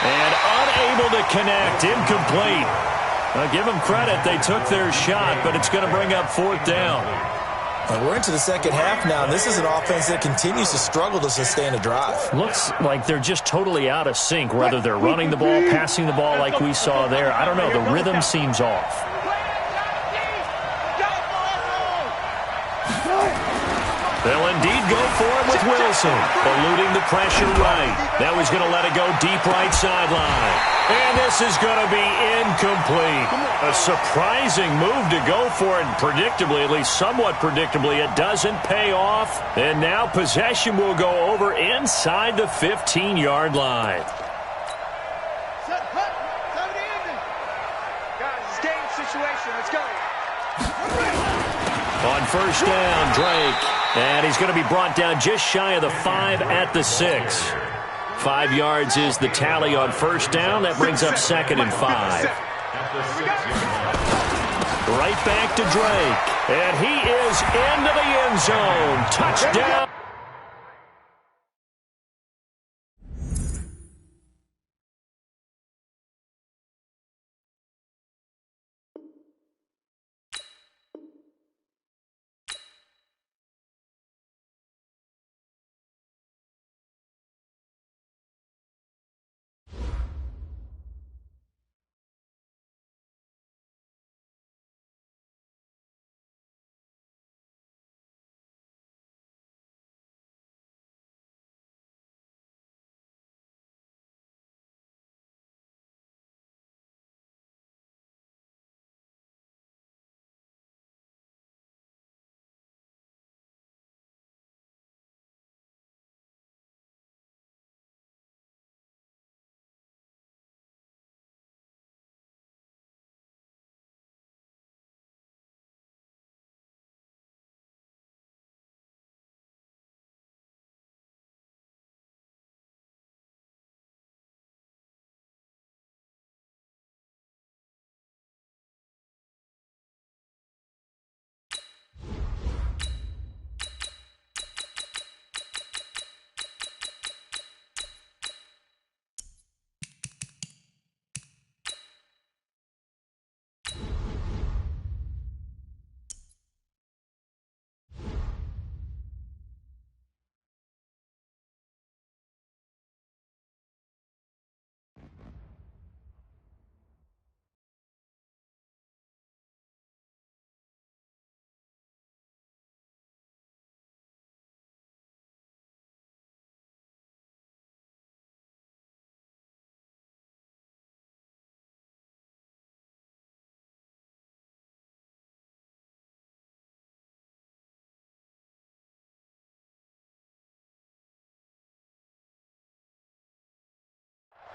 And unable to connect. Incomplete. Now give them credit. They took their shot, but it's going to bring up 4th down. We're into the second half now. This is an offense that continues to struggle to sustain a drive. Looks like they're just totally out of sync, whether they're running the ball, passing the ball like we saw there. I don't know. The rhythm seems off. They'll indeed go for it with Wilson, eluding the pressure right. Now he's going to let it go deep right sideline. And this is going to be incomplete. A surprising move to go for it, and predictably, at least somewhat predictably, it doesn't pay off. And now possession will go over inside the 15-yard line. Guys, it's game situation. Let's go. On first down, Drake. And he's going to be brought down just shy of the 5 at the 6. 5 yards is the tally on first down. That brings up 2nd and 5. Right back to Drake. And he is into the end zone. Touchdown.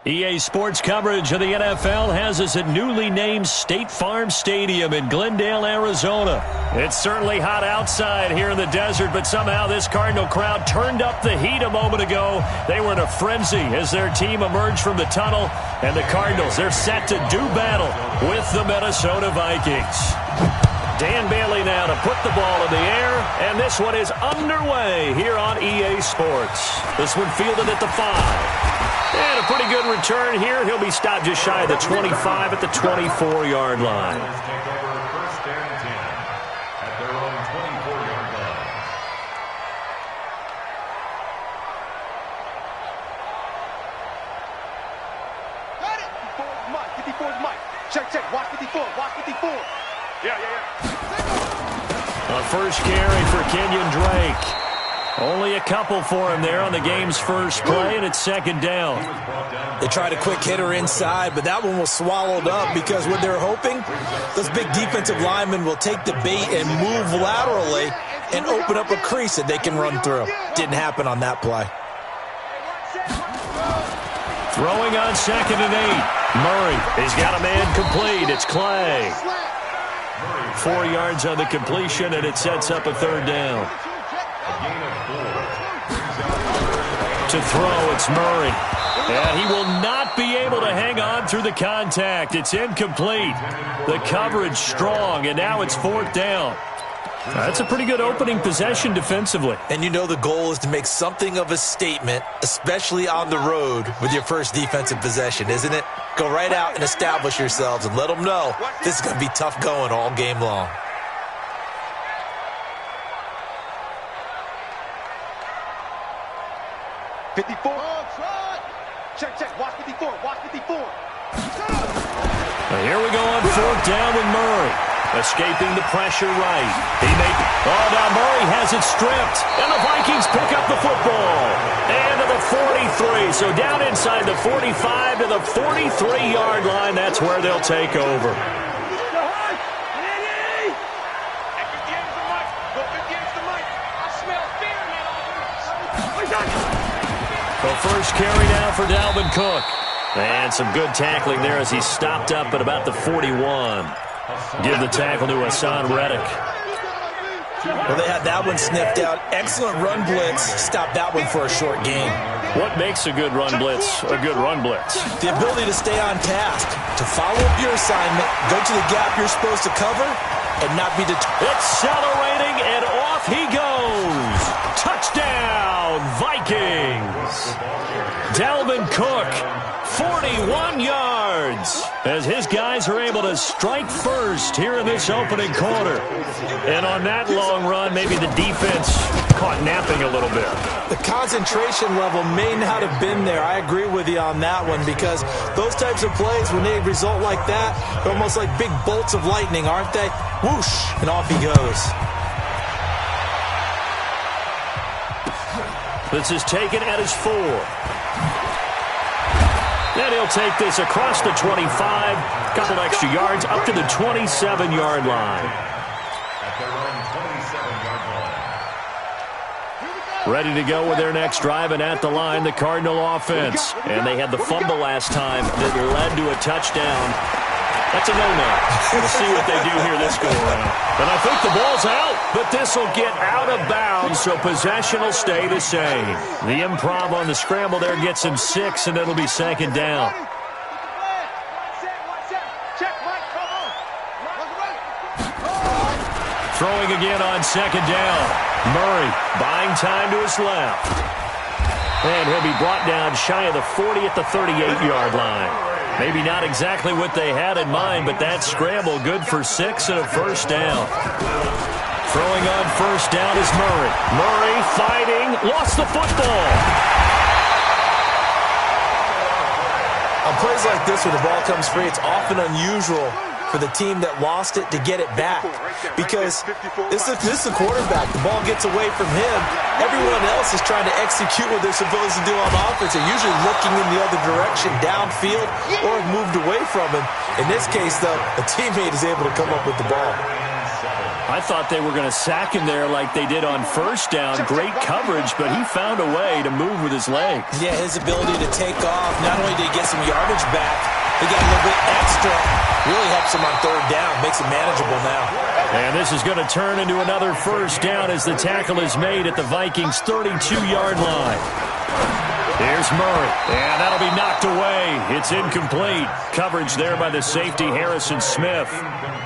EA Sports coverage of the NFL has us at newly named State Farm Stadium in Glendale, Arizona. It's certainly hot outside here in the desert, but somehow this Cardinal crowd turned up the heat a moment ago. They were in a frenzy as their team emerged from the tunnel, and the Cardinals, they're set to do battle with the Minnesota Vikings. Dan Bailey now to put the ball in the air, and this one is underway here on EA Sports. This one fielded at the 5. And a pretty good return here. He'll be stopped just shy of the 25 at the 24-yard line. Take over first and 10 at their own 24-yard line. Got it. 54's Mike. 54's Mike. Check. Watch 54. Watch 54. Yeah. A first carry for Kenyon Drake. Only a couple for him there on the game's first play, and it's second down. They tried a quick hitter inside, but that one was swallowed up because what they're hoping, those big defensive linemen will take the bait and move laterally and open up a crease that they can run through. Didn't happen on that play. Throwing on 2nd and 8. Murray, he's got a man complete. It's Clay. 4 yards on the completion, and it sets up a third down. To throw, it's Murray. And he will not be able to hang on through the contact. It's incomplete. The coverage strong, and now it's 4th down. That's a pretty good opening possession defensively. And you know the goal is to make something of a statement, especially on the road with your first defensive possession, isn't it? Go right out and establish yourselves and let them know this is going to be tough going all game long. Check. Watch 54. Watch 54. Well, here we go on 4th down with Murray. Escaping the pressure right. Now Murray has it stripped. And the Vikings pick up the football. And to the 43. So down inside the 45 to the 43-yard line. That's where they'll take over. The first carry now for Dalvin Cook. And some good tackling there as he stopped up at about the 41. Give the tackle to Hassan Reddick. Well, they had that one sniffed out. Excellent run blitz. Stop that one for a short gain. What makes a good run blitz a good run blitz? The ability to stay on task, to follow up your assignment, go to the gap you're supposed to cover, and not be deterred. Accelerating, and off he goes. Touchdown, Vikings. Dalvin Cook, 41 yards, as his guys are able to strike first here in this opening quarter. And on that long run, maybe the defense caught napping a little bit. The concentration level may not have been there. I agree with you on that one because those types of plays, when they result like that, they're almost like big bolts of lightning, aren't they? Whoosh, and off he goes. This is taken at his 4. And he'll take this across the 25, couple extra yards, up to the 27-yard line. At their own 27-yard line. Ready to go with their next drive, and at the line, the Cardinal offense. And they had the fumble last time that led to a touchdown. That's a no-no. We'll see what they do here this go-around. And I think the ball's out, but this will get out of bounds, so possession will stay the same. The improv on the scramble there gets him 6, and it'll be second down. Throwing again on second down. Murray buying time to his left. And he'll be brought down shy of the 40 at the 38-yard line. Maybe not exactly what they had in mind, but that scramble good for 6 and a first down. Throwing on first down is Murray. Murray fighting, lost the football. On plays like this where the ball comes free, it's often unusual for the team that lost it to get it back. Because this is the quarterback. The ball gets away from him. Everyone else is trying to execute what they're supposed to do on offense. They're usually looking in the other direction, downfield, or moved away from him. In this case, though, a teammate is able to come up with the ball. I thought they were going to sack him there like they did on first down. Great coverage, but he found a way to move with his legs. Yeah, his ability to take off, not only did he get some yardage back, he got a little bit extra. Really helps him on third down, makes it manageable now. And this is going to turn into another first down as the tackle is made at the Vikings' 32-yard line. Here's Murray, and that'll be knocked away. It's incomplete. Coverage there by the safety, Harrison Smith.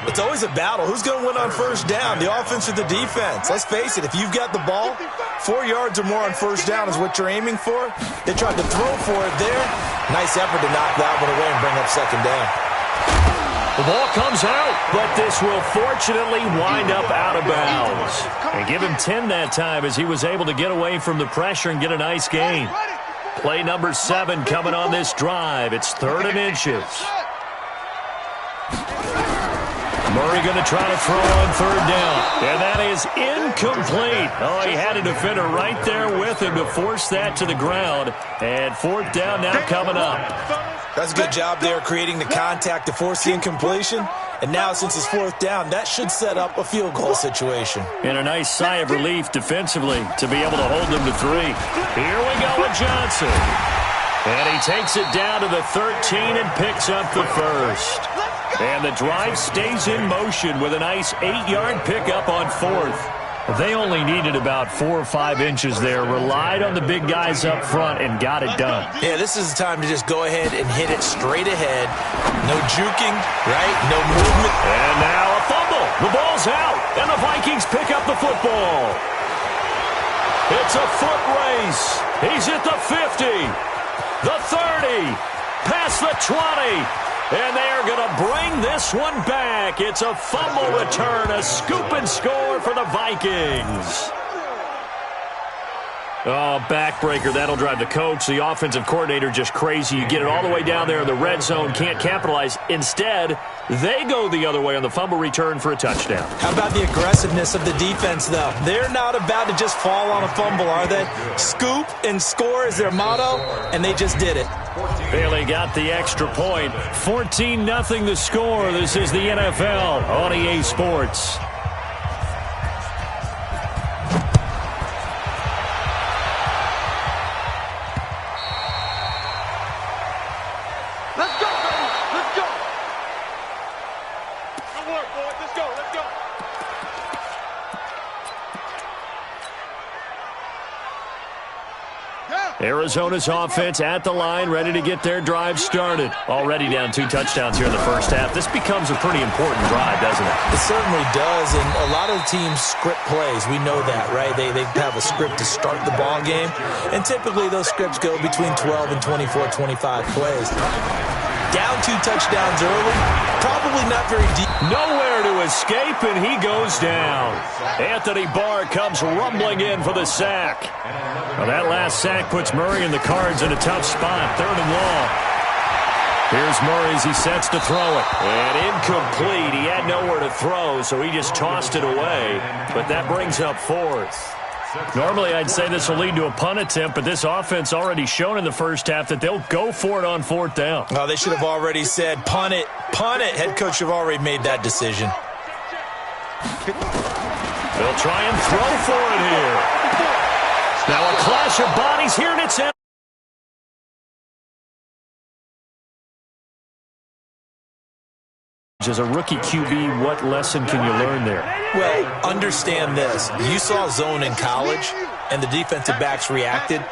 It's always a battle. Who's going to win on first down, the offense or the defense? Let's face it, if you've got the ball, 4 yards or more on first down is what you're aiming for. They tried to throw for it there. Nice effort to knock that one away and bring up second down. The ball comes out, but this will fortunately wind up out of bounds. And give him 10 that time as he was able to get away from the pressure and get a nice gain. Play number 7 coming on this drive. It's 3rd and inches. Murray going to try to throw on 3rd down. And that is incomplete. Oh, he had a defender right there with him to force that to the ground. And 4th down now coming up. That's a good job there creating the contact to force the incompletion. And now since it's 4th down, that should set up a field goal situation. And a nice sigh of relief defensively to be able to hold them to 3. Here we go with Johnson. And he takes it down to the 13 and picks up the first. And the drive stays in motion with a nice 8-yard pickup on 4th. They only needed about 4 or 5 inches there, relied on the big guys up front, and got it done. Yeah, this is the time to just go ahead and hit it straight ahead. No juking, right? No movement. And now a fumble. The ball's out, and the Vikings pick up the football. It's a foot race. He's at the 50, the 30, past the 20. And they are going to bring this one back. It's a fumble return, a scoop and score for the Vikings. Oh, backbreaker. That'll drive the coach, the offensive coordinator, just crazy. You get it all the way down there in the red zone, can't capitalize. Instead, they go the other way on the fumble return for a touchdown. How about the aggressiveness of the defense, though? They're not about to just fall on a fumble, are they? Scoop and score is their motto, and they just did it. Bailey got the extra point. 14-0 the score. This is the NFL on EA Sports. Let's go, baby. Let's go. Good work, boys. Let's go. Let's go. Arizona's offense at the line, ready to get their drive started. Already down 2 touchdowns here in the first half. This becomes a pretty important drive, doesn't it? It certainly does, and a lot of the teams script plays. We know that, right? They have a script to start the ball game, and typically those scripts go between 12 and 24, 25 plays. Down 2 touchdowns early, probably not very deep. Nowhere to escape, and he goes down. Anthony Barr comes rumbling in for the sack. Well, that last sack puts Murray and the Cards in a tough spot, 3rd and long. Here's Murray as he sets to throw it. And incomplete. He had nowhere to throw, so he just tossed it away. But that brings up 4th. Normally, I'd say this will lead to a punt attempt, but this offense already shown in the first half that they'll go for it on 4th down. Oh, they should have already said, punt it, punt it. Head coach should have already made that decision. They'll try and throw for it here. Now a clash of bodies here, and it's out. As a rookie QB, what lesson can you learn there? Well, understand this. You saw zone in college, and the defensive backs reacted,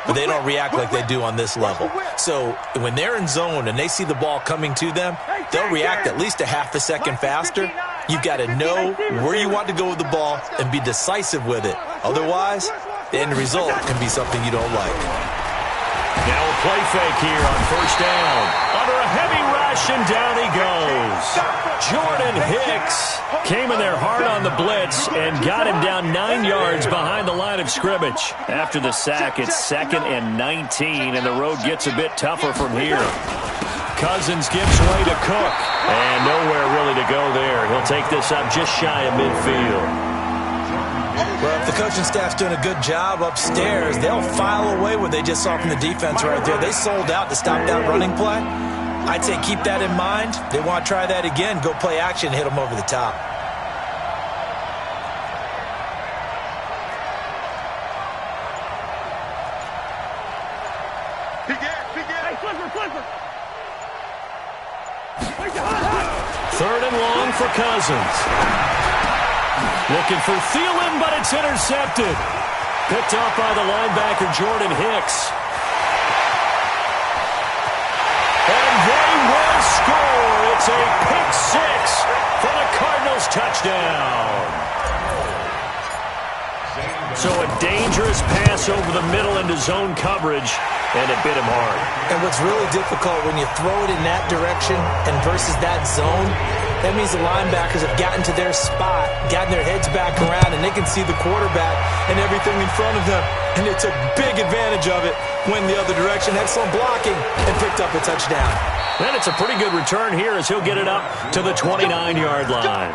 but they don't react like they do on this level. So when they're in zone and they see the ball coming to them, they'll react at least a half a second faster. You've got to know where you want to go with the ball and be decisive with it. Otherwise, the end result can be something you don't like. Now a play fake here on 1st down. Under a heavy rush, and down he goes. Jordan Hicks came in there hard on the blitz and got him down 9 yards behind the line of scrimmage. After the sack, it's 2nd and 19, and the road gets a bit tougher from here. Cousins gives way to Cook, and nowhere really to go there. He'll take this up just shy of midfield. Well, if the coaching staff's doing a good job upstairs, they'll file away what they just saw from the defense right there. They sold out to stop that running play. I'd say keep that in mind. They want to try that again. Go play action and hit them over the top. Hey, flipper. Third and long for Cousins. Looking for Thielen, but it's intercepted. Picked up by the linebacker, Jordan Hicks. And they will score. It's a pick six for the Cardinals touchdown. So a dangerous pass over the middle into zone coverage, and it bit him hard. And what's really difficult when you throw it in that direction and versus that zone, that means the linebackers have gotten to their spot, gotten their heads back around, and they can see the quarterback and everything in front of them. And they took big advantage of it, went the other direction, excellent blocking, and picked up a touchdown. And it's a pretty good return here as he'll get it up to the 29-yard line.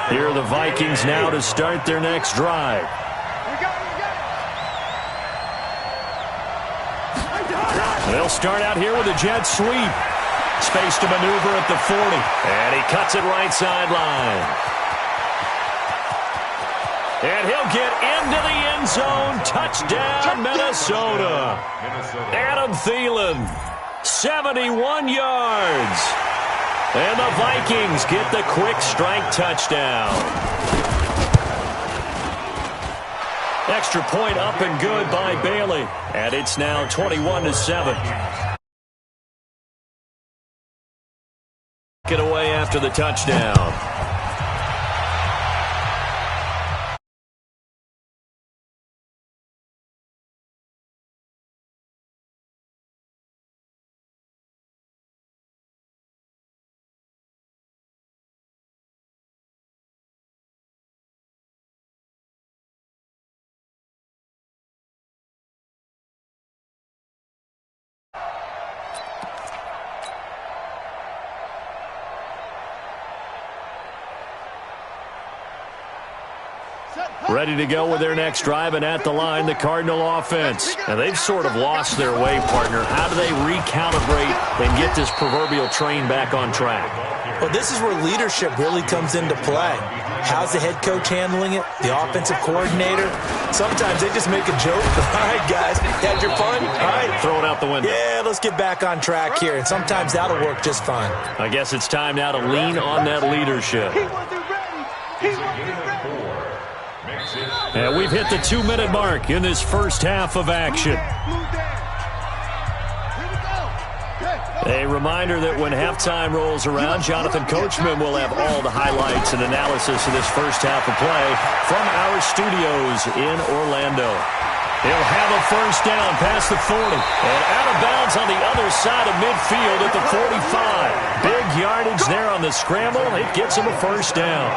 Here are the Vikings now to start their next drive. They'll start out here with a jet sweep. Space to maneuver at the 40. And he cuts it right sideline. And he'll get into the end zone. Touchdown, Minnesota. Adam Thielen, 71 yards. And the Vikings get the quick strike touchdown. Extra point up and good by Bailey. And it's now 21-7. Get away after the touchdown. Ready to go with their next drive, and at the line, the Cardinal offense. And they've sort of lost their way, partner. How do they recalibrate and get this proverbial train back on track? Well, this is where leadership really comes into play. How's the head coach handling it? The offensive coordinator? Sometimes they just make a joke. All right, guys, had your fun? All right. Throw it out the window. Yeah, let's get back on track here. And sometimes that'll work just fine. I guess it's time now to lean on that leadership. And we've hit the 2-minute mark in this first half of action. A reminder that when halftime rolls around, Jonathan Coachman will have all the highlights and analysis of this first half of play from our studios in Orlando. He'll have a first down past the 40 and out of bounds on the other side of midfield at the 45. Big yardage there on the scramble. It gets him a first down.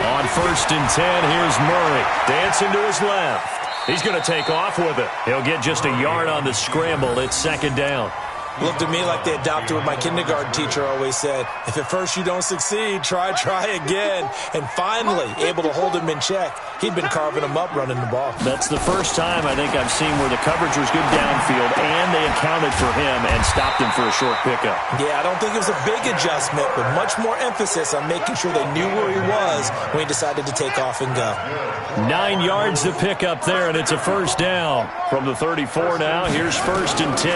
On 1st and 10, here's Murray. Dancing to his left. He's going to take off with it. He'll get just a yard on the scramble. It's second down. Looked at me like they adopted what my kindergarten teacher always said. If at first you don't succeed, try again. And finally, able to hold him in check. He'd been carving him up running the ball. That's the first time I think I've seen where the coverage was good downfield and they accounted for him and stopped him for a short pickup. Yeah, I don't think it was a big adjustment, but much more emphasis on making sure they knew where he was when he decided to take off and go. 9 yards to pick up there, and it's a first down. From the 34 now, here's 1st and 10.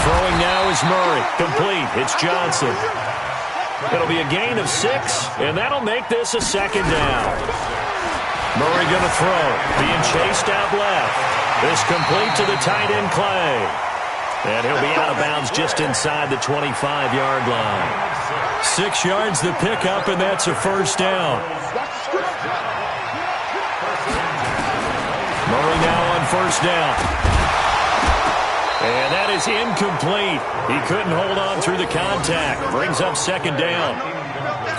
Throwing now is Murray. Complete. It's Johnson. It'll be a gain of 6, and that'll make this a second down. Murray going to throw. Being chased out left. This complete to the tight end Clay. And he'll be out of bounds just inside the 25-yard line. 6 yards to pick up, and that's a first down. Murray now on first down. And that is incomplete. He couldn't hold on through the contact. Brings up second down.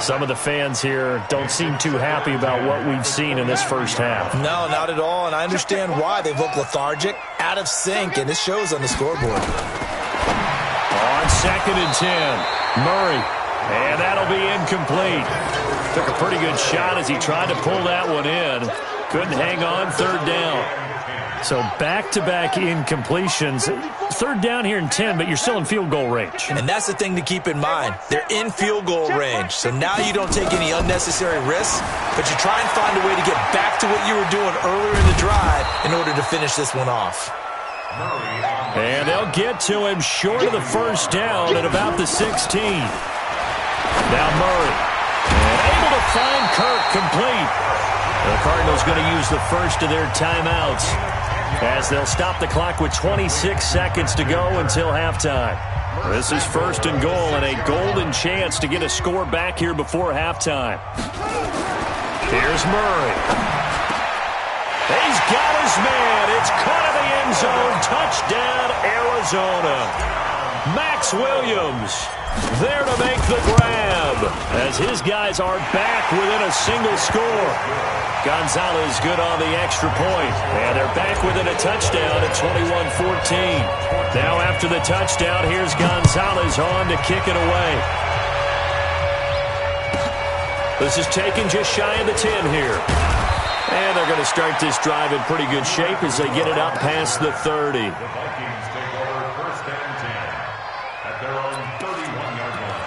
Some of the fans here don't seem too happy about what we've seen in this first half. No, not at all, and I understand why. They've looked lethargic, out of sync, and it shows on the scoreboard. On 2nd and 10, Murray. And that'll be incomplete. Took a pretty good shot as he tried to pull that one in. Couldn't hang on, third down. So back-to-back incompletions. Third down here in 10, but you're still in field goal range. And that's the thing to keep in mind. They're in field goal range. So now you don't take any unnecessary risks, but you try and find a way to get back to what you were doing earlier in the drive in order to finish this one off. And they'll get to him short of the first down at about the 16. Now Murray. And able to find Kirk complete. The Cardinals going to use the first of their timeouts as they'll stop the clock with 26 seconds to go until halftime. This is first and goal and a golden chance to get a score back here before halftime. Here's Murray. He's got his man. It's caught in the end zone. Touchdown, Arizona. Max Williams there to make the grab as his guys are back within a single score. Gonzalez good on the extra point, and they're back within a touchdown at 21-14. Now after the touchdown, here's Gonzalez on to kick it away. This is taken just shy of the 10 here. And they're going to start this drive in pretty good shape as they get it up past the 30. The Vikings take over first and 10 at their own 31-yard line.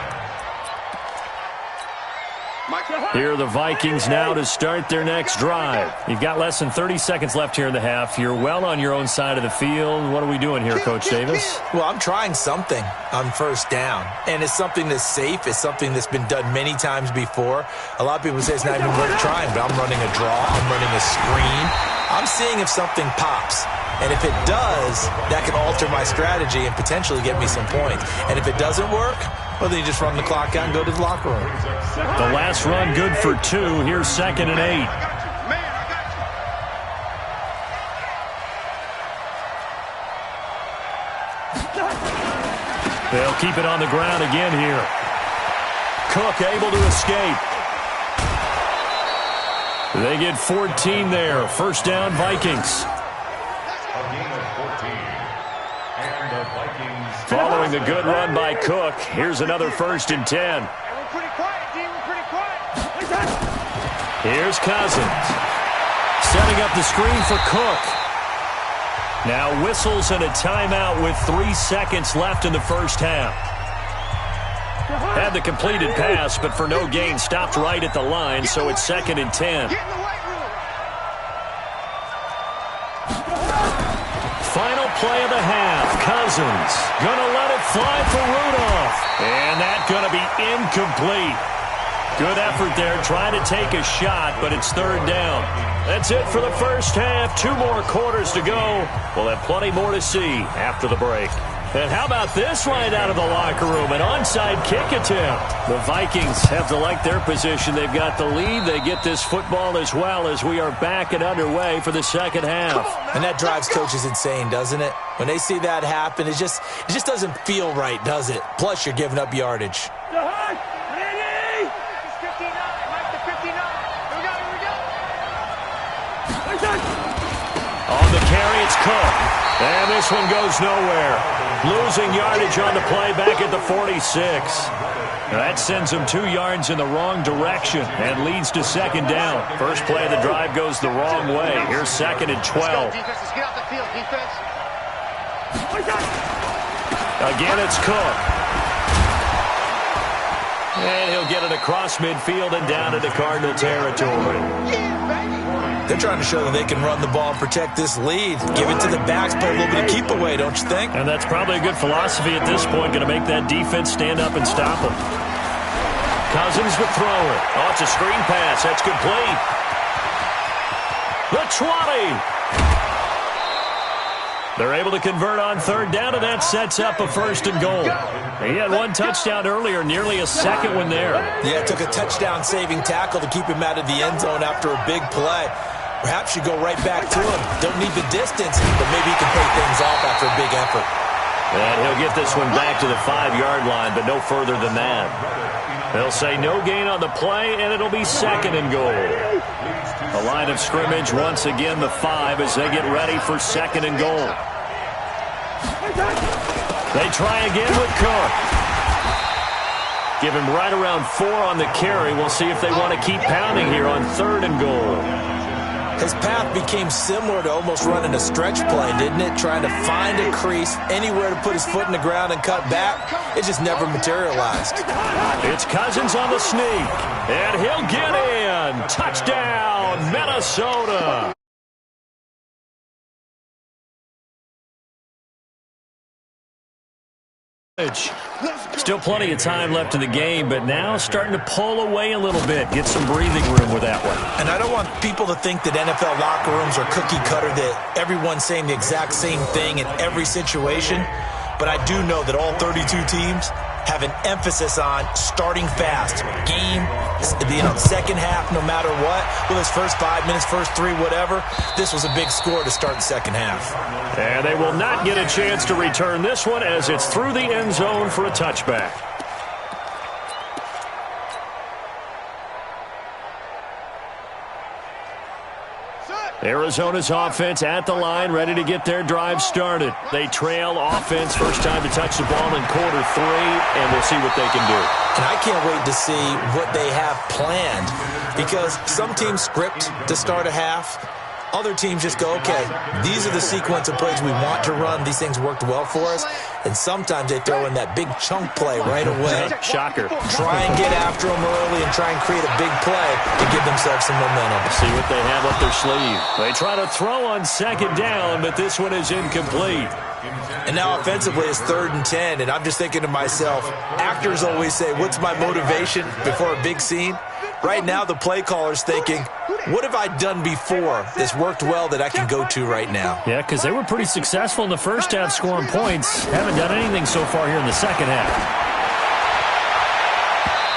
Here are the Vikings now to start their next drive. You've got less than 30 seconds left here in the half. You're well on your own side of the field. What are we doing here, Coach Davis? Well, I'm trying something on first down, and it's something that's safe. It's something that's been done many times before. A lot of people say it's not even worth trying, but I'm running a draw. I'm running a screen. I'm seeing if something pops. And if it does, that can alter my strategy and potentially get me some points. And if it doesn't work, well, then you just run the clock out and go to the locker room. The last run good for 2. Here's 2nd and 8. They'll keep it on the ground again here. Cook able to escape. They get 14 there. First down, Vikings. Following the good run by Cook, here's another first and 10. Here's Cousins. Setting up the screen for Cook. Now whistles and a timeout with 3 seconds left in the first half. Had the completed pass, but for no gain, stopped right at the line, so it's 2nd and 10. Final play of the half. Cousins gonna let it fly for Rudolph. And that's gonna be incomplete. Good effort there, trying to take a shot, but it's third down. That's it for the first half. 2 more quarters to go. We'll have plenty more to see after the break. And how about this right out of the locker room? An onside kick attempt. The Vikings have to like their position. They've got the lead. They get this football as well as we are back and underway for the second half. And that drives coaches insane, doesn't it? When they see that happen, it just doesn't feel right, does it? Plus, you're giving up yardage. On the carry, it's Cook. And this one goes nowhere. Losing yardage on the play back at the 46. That sends them 2 yards in the wrong direction and leads to second down. First play of the drive goes the wrong way. Here's 2nd and 12. Again, it's Cook. And he'll get it across midfield and down into Cardinal territory. They're trying to show that they can run the ball and protect this lead. Give it to the backs, play a little bit of keep away, don't you think? And that's probably a good philosophy at this point, going to make that defense stand up and stop them. Cousins will throw it. Oh, it's a screen pass. That's complete. The 20. They're able to convert on third down, and that sets up a first and goal. He had 1 touchdown earlier, nearly a second one there. Yeah, it took a touchdown-saving tackle to keep him out of the end zone after a big play. Perhaps you go right back to him. Don't need the distance, but maybe he can pay things off after a big effort. And he'll get this one back to the 5-yard line, but no further than that. They'll say no gain on the play, and it'll be second and goal. The line of scrimmage, once again, the 5 as they get ready for second and goal. They try again with Cook. Give him right around 4 on the carry. We'll see if they want to keep pounding here on third and goal. His path became similar to almost running a stretch play, didn't it? Trying to find a crease, anywhere to put his foot in the ground and cut back. It just never materialized. It's Cousins on the sneak, and he'll get in. Touchdown, Minnesota. Still plenty of time left in the game, but now starting to pull away a little bit. Get some breathing room with that one. And I don't want people to think that NFL locker rooms are cookie cutter, that everyone's saying the exact same thing in every situation. But I do know that all 32 teams have an emphasis on starting fast. Game, second half, no matter what. Well, his first 5 minutes, first 3, whatever. This was a big score to start the second half. And they will not get a chance to return this one as it's through the end zone for a touchback. Arizona's offense at the line, ready to get their drive started. They trail offense, first time to touch the ball in quarter 3, and we'll see what they can do. And I can't wait to see what they have planned, because some teams script to start a half. Other teams just go, okay, these are the sequence of plays we want to run. These things worked well for us. And sometimes they throw in that big chunk play right away. Shocker. Try and get after them early and try and create a big play to give themselves some momentum. See what they have up their sleeve. They try to throw on second down, but this one is incomplete. And now offensively it's 3rd and 10, and I'm just thinking to myself, actors always say, what's my motivation before a big scene? Right now the play caller's thinking, what have I done before that's worked well that I can go to right now? Yeah, because they were pretty successful in the first half scoring points. Haven't done anything so far here in the second half.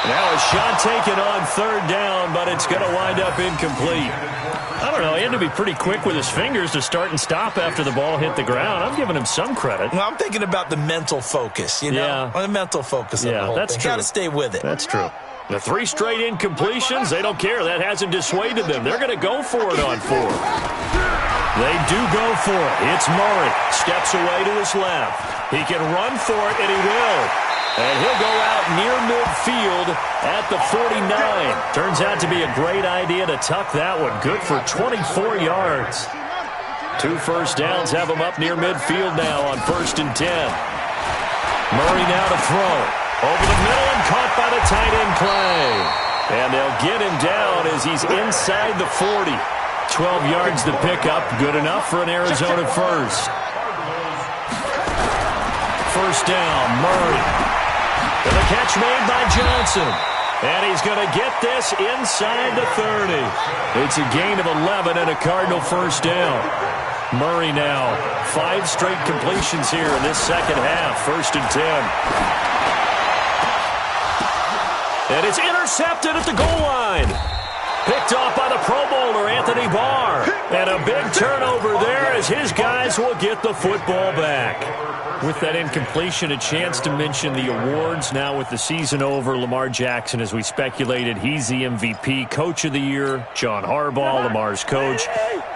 Now a shot taken on 3rd down, but it's going to wind up incomplete. I don't know. He had to be pretty quick with his fingers to start and stop after the ball hit the ground. I'm giving him some credit. Well, I'm thinking about the mental focus, you know? Yeah. The mental focus of the whole that's thing. true. Got to stay with it. That's true. The 3 straight incompletions, they don't care. That hasn't dissuaded them. They're going to go for it on 4. They do go for it. It's Murray. Steps away to his left. He can run for it, and he will. And he'll go out near midfield at the 49. Turns out to be a great idea to tuck that one. Good for 24 yards. 2 first downs have him up near midfield now on 1st and 10. Murray now to throw. Over the middle and caught by the tight end play. And they'll get him down as he's inside the 40. 12 yards to pick up. Good enough for an Arizona first. First down, Murray. And the catch made by Johnson. And he's going to get this inside the 30. It's a gain of 11 and a Cardinal first down. Murray now, 5 straight completions here in this second half. 1st and 10. And it's intercepted at the goal line. Picked off by the Pro Bowler, Anthony Barr. And a big turnover there as his guys will get the football back. With that incompletion, a chance to mention the awards. Now with the season over, Lamar Jackson, as we speculated, he's the MVP. Coach of the Year, John Harbaugh, Lamar's coach.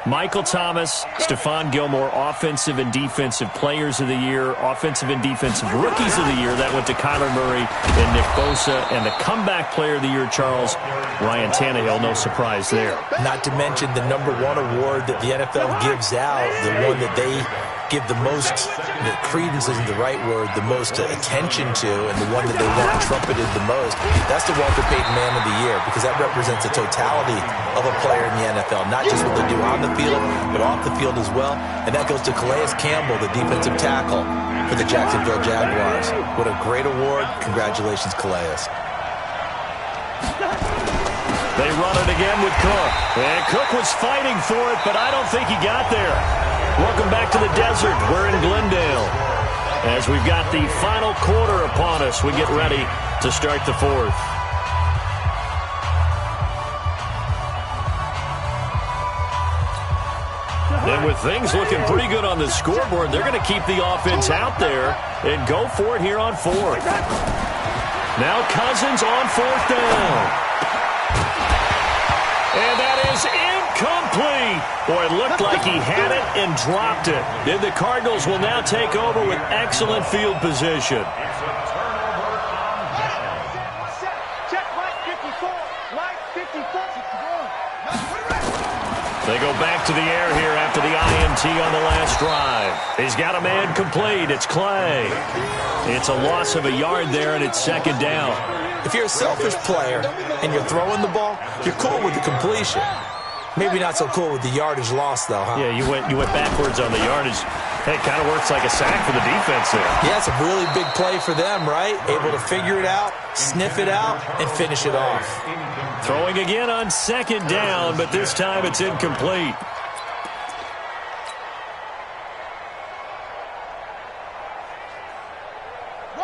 Michael Thomas, Stephon Gilmore, Offensive and Defensive Players of the Year, Offensive and Defensive Rookies of the Year. That went to Kyler Murray and Nick Bosa. And the Comeback Player of the Year, Charles, Ryan Tannehill. No surprise there. Not to mention the #1 award that the NFL gives out, the one that they give the most, the credence isn't the right word, the most attention to, and the one that they want trumpeted the most. That's the Walter Payton Man of the Year, because that represents the totality of a player in the NFL, not just what they do on the field, but off the field as well. And that goes to Calais Campbell, the defensive tackle for the Jacksonville Jaguars. What a great award. Congratulations, Calais. They run it again with Cook. And Cook was fighting for it, but I don't think he got there. Welcome back to the desert. We're in Glendale. As we've got the final quarter upon us, we get ready to start the 4th. And with things looking pretty good on the scoreboard, they're going to keep the offense out there and go for it here on 4th. Now Cousins on 4th down. And that is incomplete. Boy, it looked like he had it and dropped it. And the Cardinals will now take over with excellent field position. They go back to the air here after the INT on the last drive. He's got a man complete. It's Clay. It's a loss of a yard there, and it's second down. If you're a selfish player and you're throwing the ball, you're cool with the completion. Maybe not so cool with the yardage loss, though, huh? Yeah, you went backwards on the yardage. Hey, it kind of works like a sack for the defense there. Yeah, it's a really big play for them, right? Able to figure it out, sniff it out, and finish it off. Throwing again on second down, but this time it's incomplete.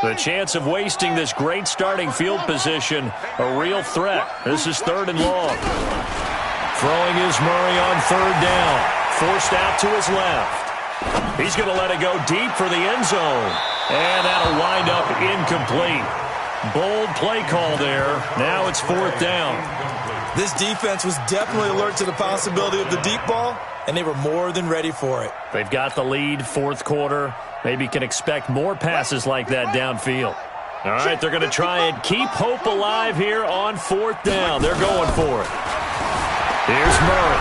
The chance of wasting this great starting field position, a real threat. This is 3rd and long. Throwing is Murray on 3rd down. Forced out to his left. He's going to let it go deep for the end zone. And that'll wind up incomplete. Bold play call there. Now it's 4th down. This defense was definitely alert to the possibility of the deep ball, and they were more than ready for it. They've got the lead, 4th quarter. Maybe can expect more passes like that downfield. All right, they're going to try and keep hope alive here on 4th down. They're going for it. Here's Murray.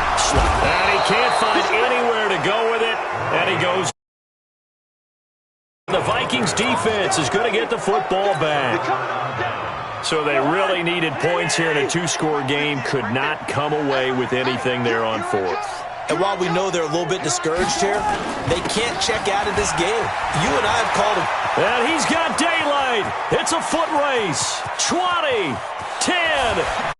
And he can't find anywhere to go with it. And he goes. The Vikings defense is going to get the football back. So they really needed points here in a 2-score game. Could not come away with anything there on 4th. And while we know they're a little bit discouraged here, they can't check out of this game. You and I have called it. And he's got daylight. It's a foot race. 20, 10.